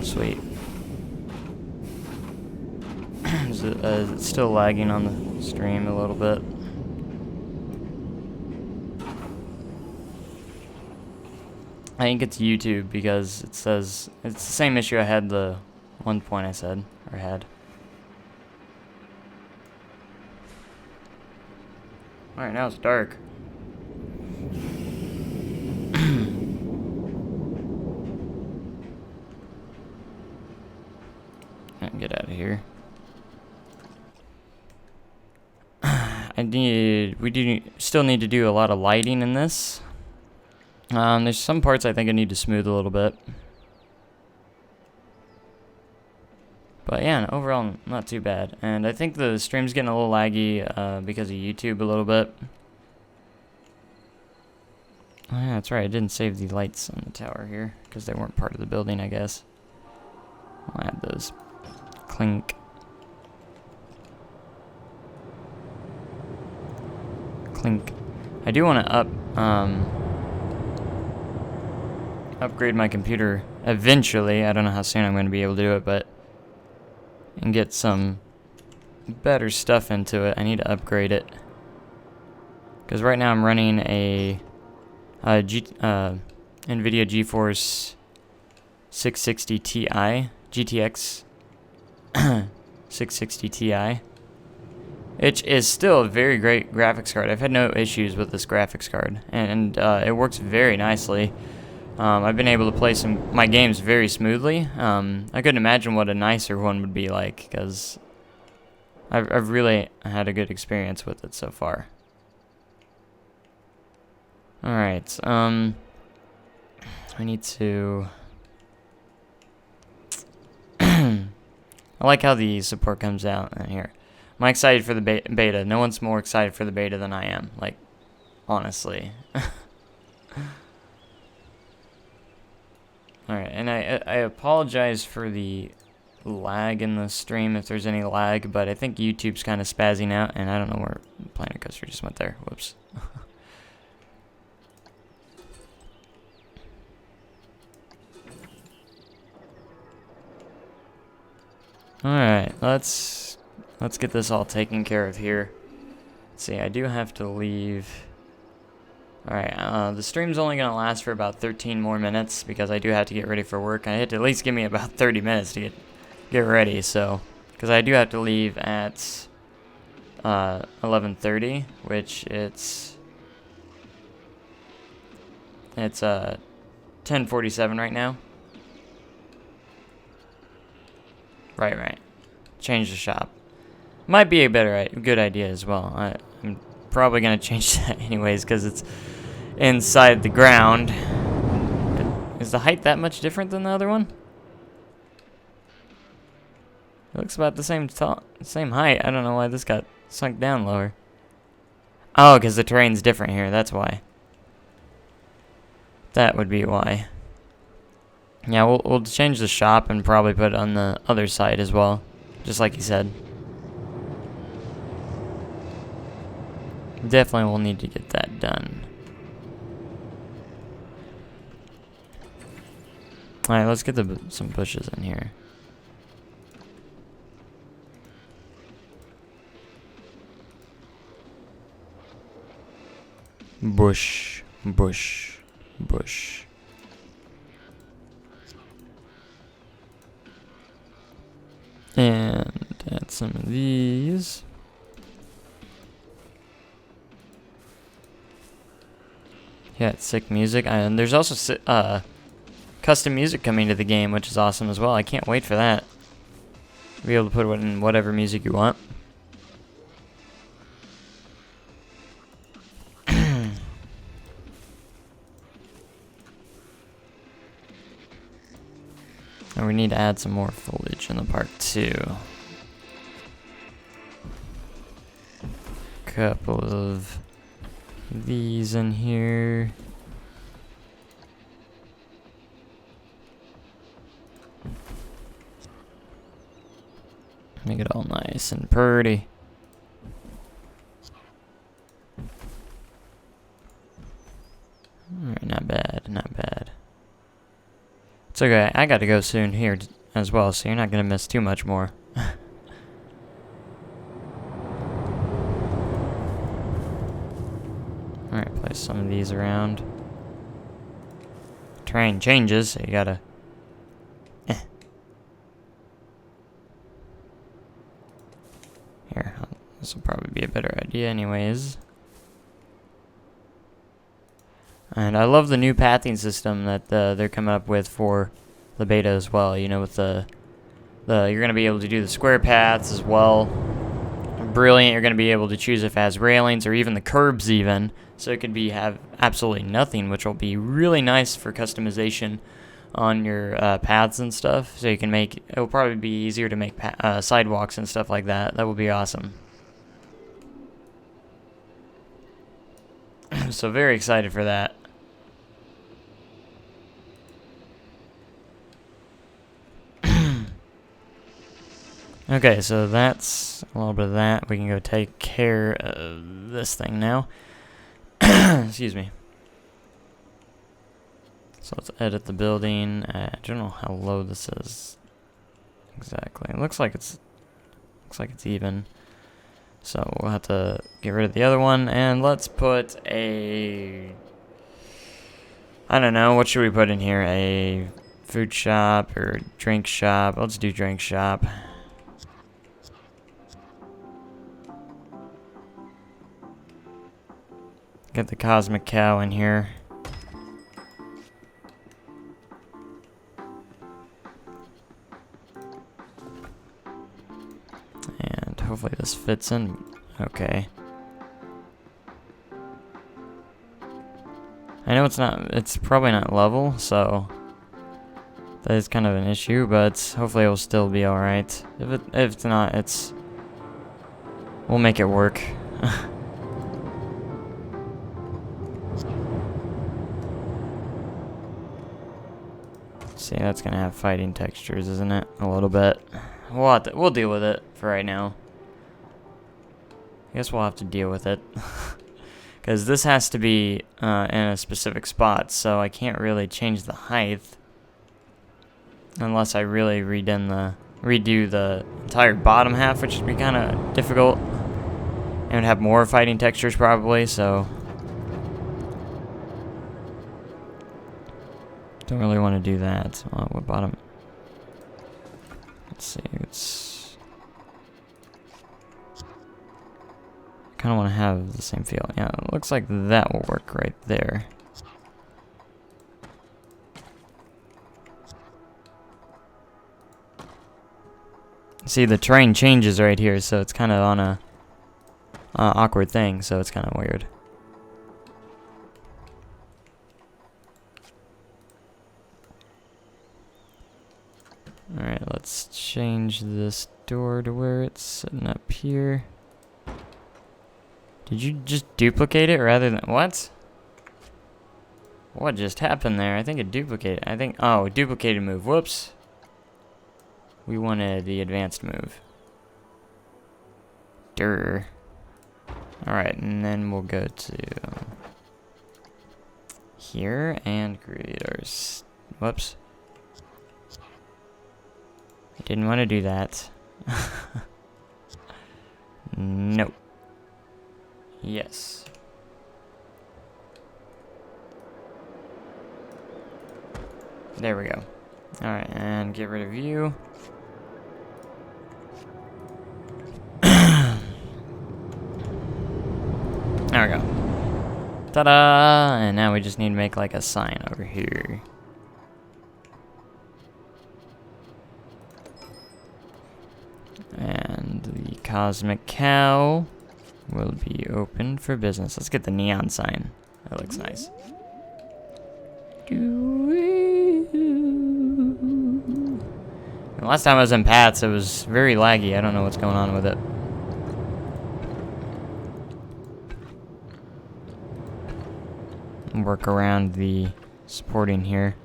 Sweet. It's still lagging on the stream a little bit. I think it's YouTube because it says it's the same issue I had the one point I said or had. Alright, now it's dark. Get out of here. We still need to do a lot of lighting in this. There's some parts I think I need to smooth a little bit. But yeah, overall, not too bad. And I think the stream's getting a little laggy because of YouTube a little bit. Oh yeah, that's right, I didn't save the lights on the tower here because they weren't part of the building, I guess. I'll add those. Clink. Clink. I do want to upgrade my computer eventually. I don't know how soon I'm going to be able to do it, but and get some better stuff into it. I need to upgrade it because right now I'm running a NVIDIA GeForce 660 Ti GTX 660 Ti, which is still a very great graphics card. I've had no issues with this graphics card, and it works very nicely. I've been able to play my games very smoothly. I couldn't imagine what a nicer one would be like, because I've really had a good experience with it so far. Alright, I need to... I like how the support comes out in here. I'm excited for the beta. No one's more excited for the beta than I am. Like, honestly. Alright, and I apologize for the lag in the stream if there's any lag, but I think YouTube's kind of spazzing out, and I don't know where Planet Coaster just went there. Whoops. Alright, let's get this all taken care of here. Let's see, I do have to leave. Alright, the stream's only going to last for about 13 more minutes because I do have to get ready for work. I had to at least give me about 30 minutes to get ready, so... Because I do have to leave at 11:30, which it's 10:47 right now. Right. Change the shop. Might be a good idea as well. I'm probably going to change that anyways because it's inside the ground. Is the height that much different than the other one? It looks about the same height. I don't know why this got sunk down lower. Oh, because the terrain's different here. That's why. That would be why. Yeah, we'll change the shop and probably put it on the other side as well, just like you said. Definitely will need to get that done. Alright, let's get some bushes in here. Bush. Bush. Bush. And add some of these. Yeah, it's sick music. And there's also custom music coming to the game, which is awesome as well. I can't wait for that. Be able to put it in whatever music you want. And we need to add some more foliage in the park too. Couple of these in here. Make it all nice and pretty. Alright, not bad, not bad. It's okay, I gotta go soon here as well, so you're not gonna miss too much more. Alright, place some of these around. Terrain changes, so you gotta... Here, this will probably be a better idea anyways. And I love the new pathing system that they're coming up with for the beta as well. You know, with the you're gonna be able to do the square paths as well. Brilliant. You're gonna be able to choose if it has railings or even the curbs even. So it could be have absolutely nothing, which will be really nice for customization on your paths and stuff. So you can make it'll probably be easier to make sidewalks and stuff like that. That would be awesome. So very excited for that. Okay, so that's a little bit of that. We can go take care of this thing now. Excuse me. So let's edit the building. I don't know how low this is exactly. It looks like it's even. So we'll have to get rid of the other one, and let's put a... I don't know, what should we put in here? A food shop or drink shop? Let's do drink shop. Get the Cosmic Cow in here. And hopefully this fits in okay. I know it's probably not level, so that is kind of an issue, but hopefully it will still be alright. If it's not, we'll make it work. See, that's gonna have fighting textures, isn't it? A little bit. We'll deal with it for right now. I guess we'll have to deal with it. Because this has to be in a specific spot, so I can't really change the height. Unless I really redo the entire bottom half, which would be kind of difficult. And would have more fighting textures probably, so... Don't really want to do that. What bottom? Let's see. I kind of want to have the same feel. Yeah, it looks like that will work right there. See, the terrain changes right here, so it's kind of on a awkward thing, so it's kind of weird. Alright, let's change this door to where it's sitting up here. Did you just duplicate it rather than... What? What just happened there? I think it duplicated. Oh, duplicated move. Whoops. We wanted the advanced move. Durr. Alright, and then we'll go to... here and create our... Whoops. I didn't want to do that. Nope. Yes. There we go. Alright, and get rid of you. There we go. Ta-da! And now we just need to make like a sign over here. And the Cosmic Cow will be open for business. Let's get the neon sign. That looks nice. The last time I was in Pats, it was very laggy. I don't know what's going on with it. Work around the supporting here.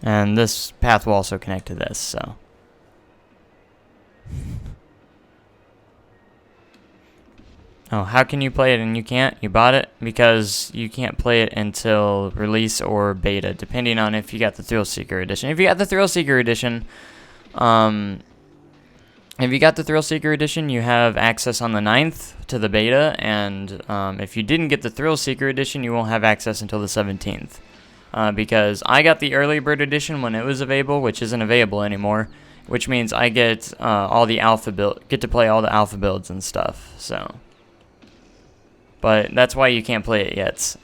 And this path will also connect to this, so. Oh, how can you play it and you can't? You bought it? Because you can't play it until release or beta, depending on if you got the Thrill Seeker Edition. If you got the Thrill Seeker Edition, you have access on the 9th to the beta, and if you didn't get the Thrill Seeker Edition, you won't have access until the 17th. Because I got the Early Bird Edition when it was available, which isn't available anymore, which means I get all the alpha get to play all the alpha builds and stuff. So, but that's why you can't play it yet.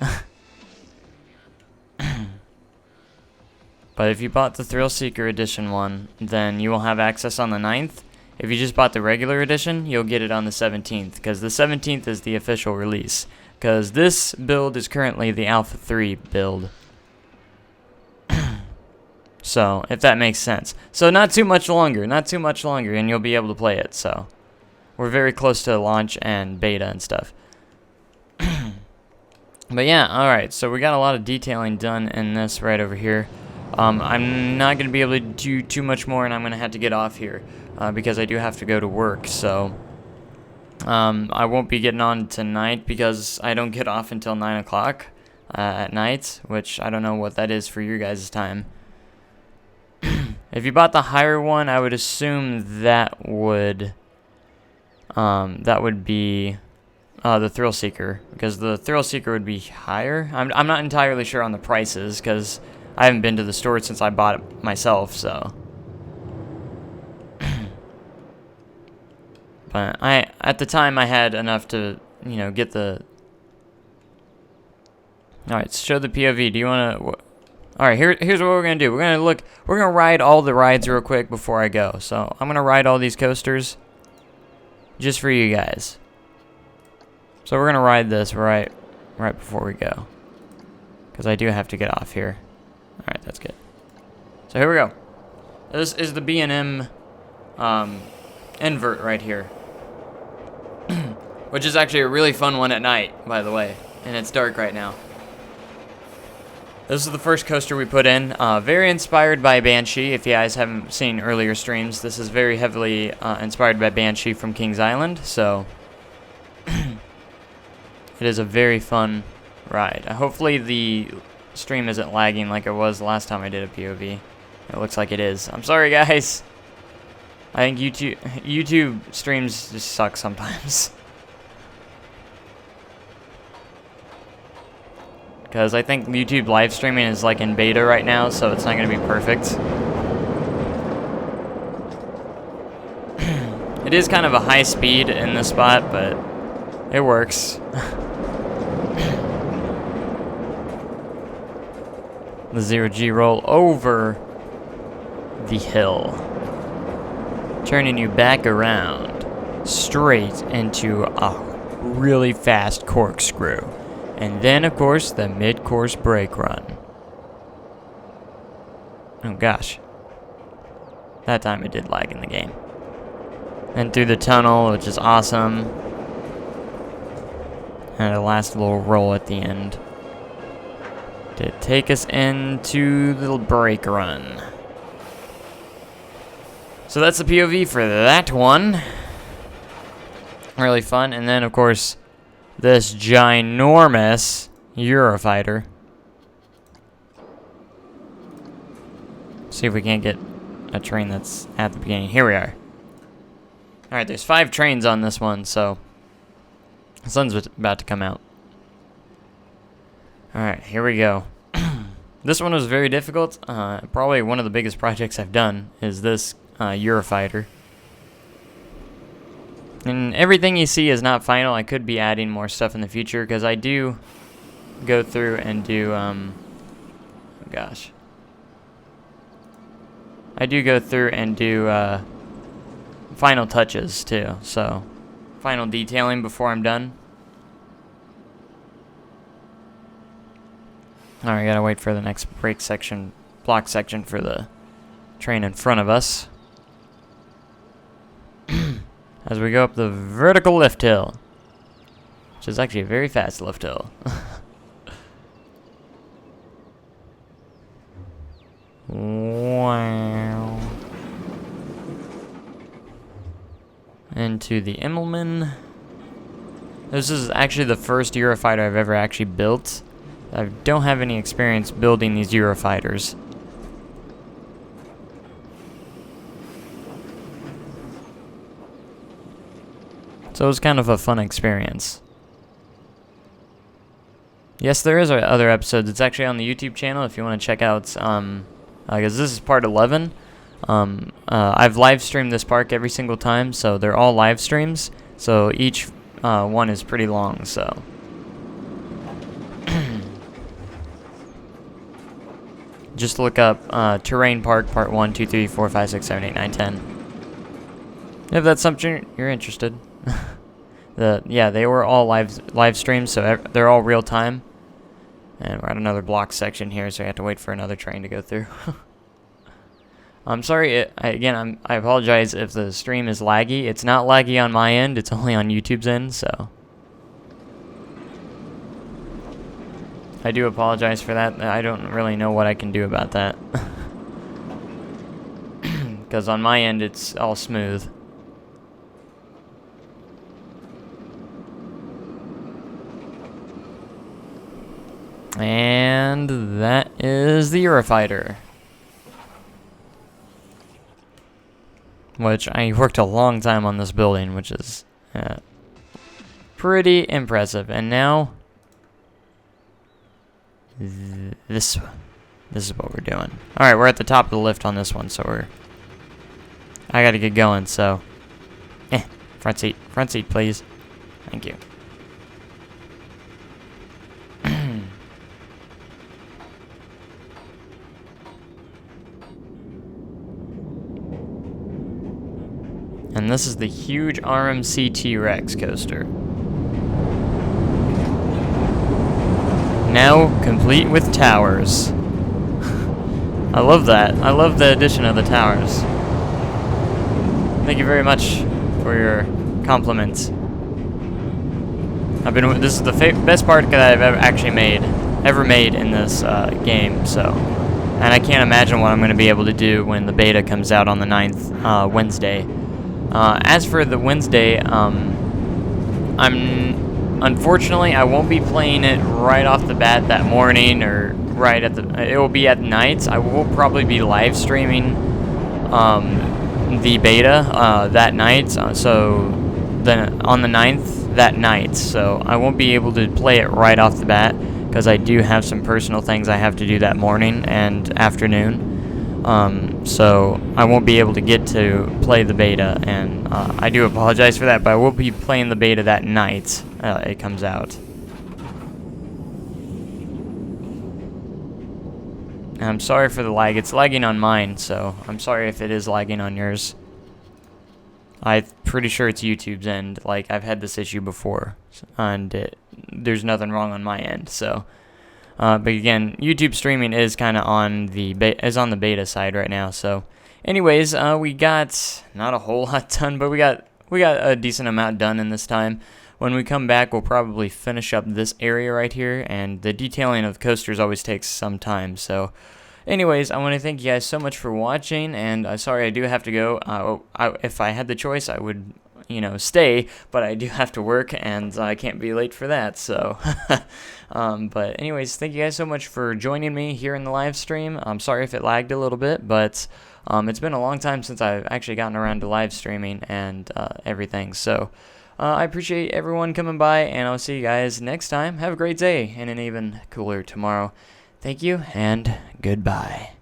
But if you bought the Thrill Seeker Edition one, then you will have access on the 9th. If you just bought the regular edition, you'll get it on the 17th, because the 17th is the official release. Because this build is currently the Alpha 3 build. So, if that makes sense. So, not too much longer, and you'll be able to play it, so. We're very close to launch and beta and stuff. But yeah, alright, so we got a lot of detailing done in this right over here. I'm not going to be able to do too much more, and I'm going to have to get off here, because I do have to go to work, so. I won't be getting on tonight, because I don't get off until 9 o'clock at night, which I don't know what that is for your guys' time. If you bought the higher one, I would assume that would be the Thrill Seeker, because the Thrill Seeker would be higher. I'm not entirely sure on the prices, because I haven't been to the store since I bought it myself, so. But at the time I had enough to, you know, get the. All right, show the POV. Do you want to? All right, here's what we're gonna do. We're gonna ride all the rides real quick before I go. So I'm gonna ride all these coasters, just for you guys. So we're gonna ride this right before we go, because I do have to get off here. All right, that's good. So here we go. This is the B&M invert right here, which is actually a really fun one at night, by the way, and it's dark right now. This is the first coaster we put in, very inspired by Banshee. If you guys haven't seen earlier streams, this is very heavily inspired by Banshee from Kings Island, so it is a very fun ride. Hopefully the stream isn't lagging like it was last time I did a POV. It looks like it is. I'm sorry, guys. I think YouTube streams just suck sometimes. Because I think YouTube live streaming is like in beta right now, so it's not going to be perfect. It is kind of a high speed in this spot, but it works. The 0G roll over the hill, turning you back around straight into a really fast corkscrew. And then, of course, the mid-course brake run. Oh, gosh. That time it did lag in the game. And through the tunnel, which is awesome. And a last little roll at the end to take us into the brake run. So that's the POV for that one. Really fun. And then, of course, this ginormous Eurofighter. See if we can't get a train that's at the beginning. Here we are. Alright, there's 5 trains on this one, so the sun's about to come out. Alright, here we go. This one was very difficult. Probably one of the biggest projects I've done is this Eurofighter. And everything you see is not final. I could be adding more stuff in the future because I do go through and do, oh gosh. I do go through and do final touches too, so final detailing before I'm done. Alright, gotta wait for the next block section for the train in front of us. As we go up the vertical lift hill, which is actually a very fast lift hill. Wow. Into the Immelmann. This is actually the first Eurofighter I've ever actually built. I don't have any experience building these Eurofighters. So it was kind of a fun experience. Yes, there is other episodes. It's actually on the YouTube channel if you want to check out, because this is part 11. I've live streamed this park every single time, so they're all live streams. So each one is pretty long, so. Just look up Terrain Park Part 1, 2, 3, 4, 5, 6, 7, 8, 9, 10. If that's something you're interested. Yeah, they were all live streams, so they're all real time. And we're at another block section here, so I have to wait for another train to go through. I'm sorry, I apologize if the stream is laggy. It's not laggy on my end, it's only on YouTube's end, so. I do apologize for that. I don't really know what I can do about that. Because on my end, it's all smooth. And that is the Eurofighter. Which I worked a long time on this building, which is pretty impressive. And now this is what we're doing. All right, we're at the top of the lift on this one, so I got to get going. So, front seat, please. Thank you. And this is the huge RMC T-Rex coaster. Now complete with towers. I love that. I love the addition of the towers. Thank you very much for your compliments. This is the best part that I've ever made in this game. So, and I can't imagine what I'm going to be able to do when the beta comes out on the 9th, Wednesday. As for the Wednesday, unfortunately, I won't be playing it right off the bat that morning or right at it will be at night. I will probably be live streaming the beta that night, so then on the 9th that night. So I won't be able to play it right off the bat because I do have some personal things I have to do that morning and afternoon. So I won't be able to get to play the beta, and I do apologize for that, but I will be playing the beta that night it comes out. And I'm sorry for the lag. It's lagging on mine, so I'm sorry if it is lagging on yours. I'm pretty sure it's YouTube's end. Like, I've had this issue before, and there's nothing wrong on my end, so. But again, YouTube streaming is kind of on the beta side right now. So, anyways, we got not a whole lot done, but we got a decent amount done in this time. When we come back, we'll probably finish up this area right here, and the detailing of coasters always takes some time. So, anyways, I want to thank you guys so much for watching, and sorry I do have to go. If I had the choice, I would, stay, but I do have to work, and I can't be late for that, so. But anyways, thank you guys so much for joining me here in the live stream. I'm sorry if it lagged a little bit, but it's been a long time since I've actually gotten around to live streaming and everything, so I appreciate everyone coming by, and I'll see you guys next time. Have a great day and an even cooler tomorrow. Thank you, and goodbye.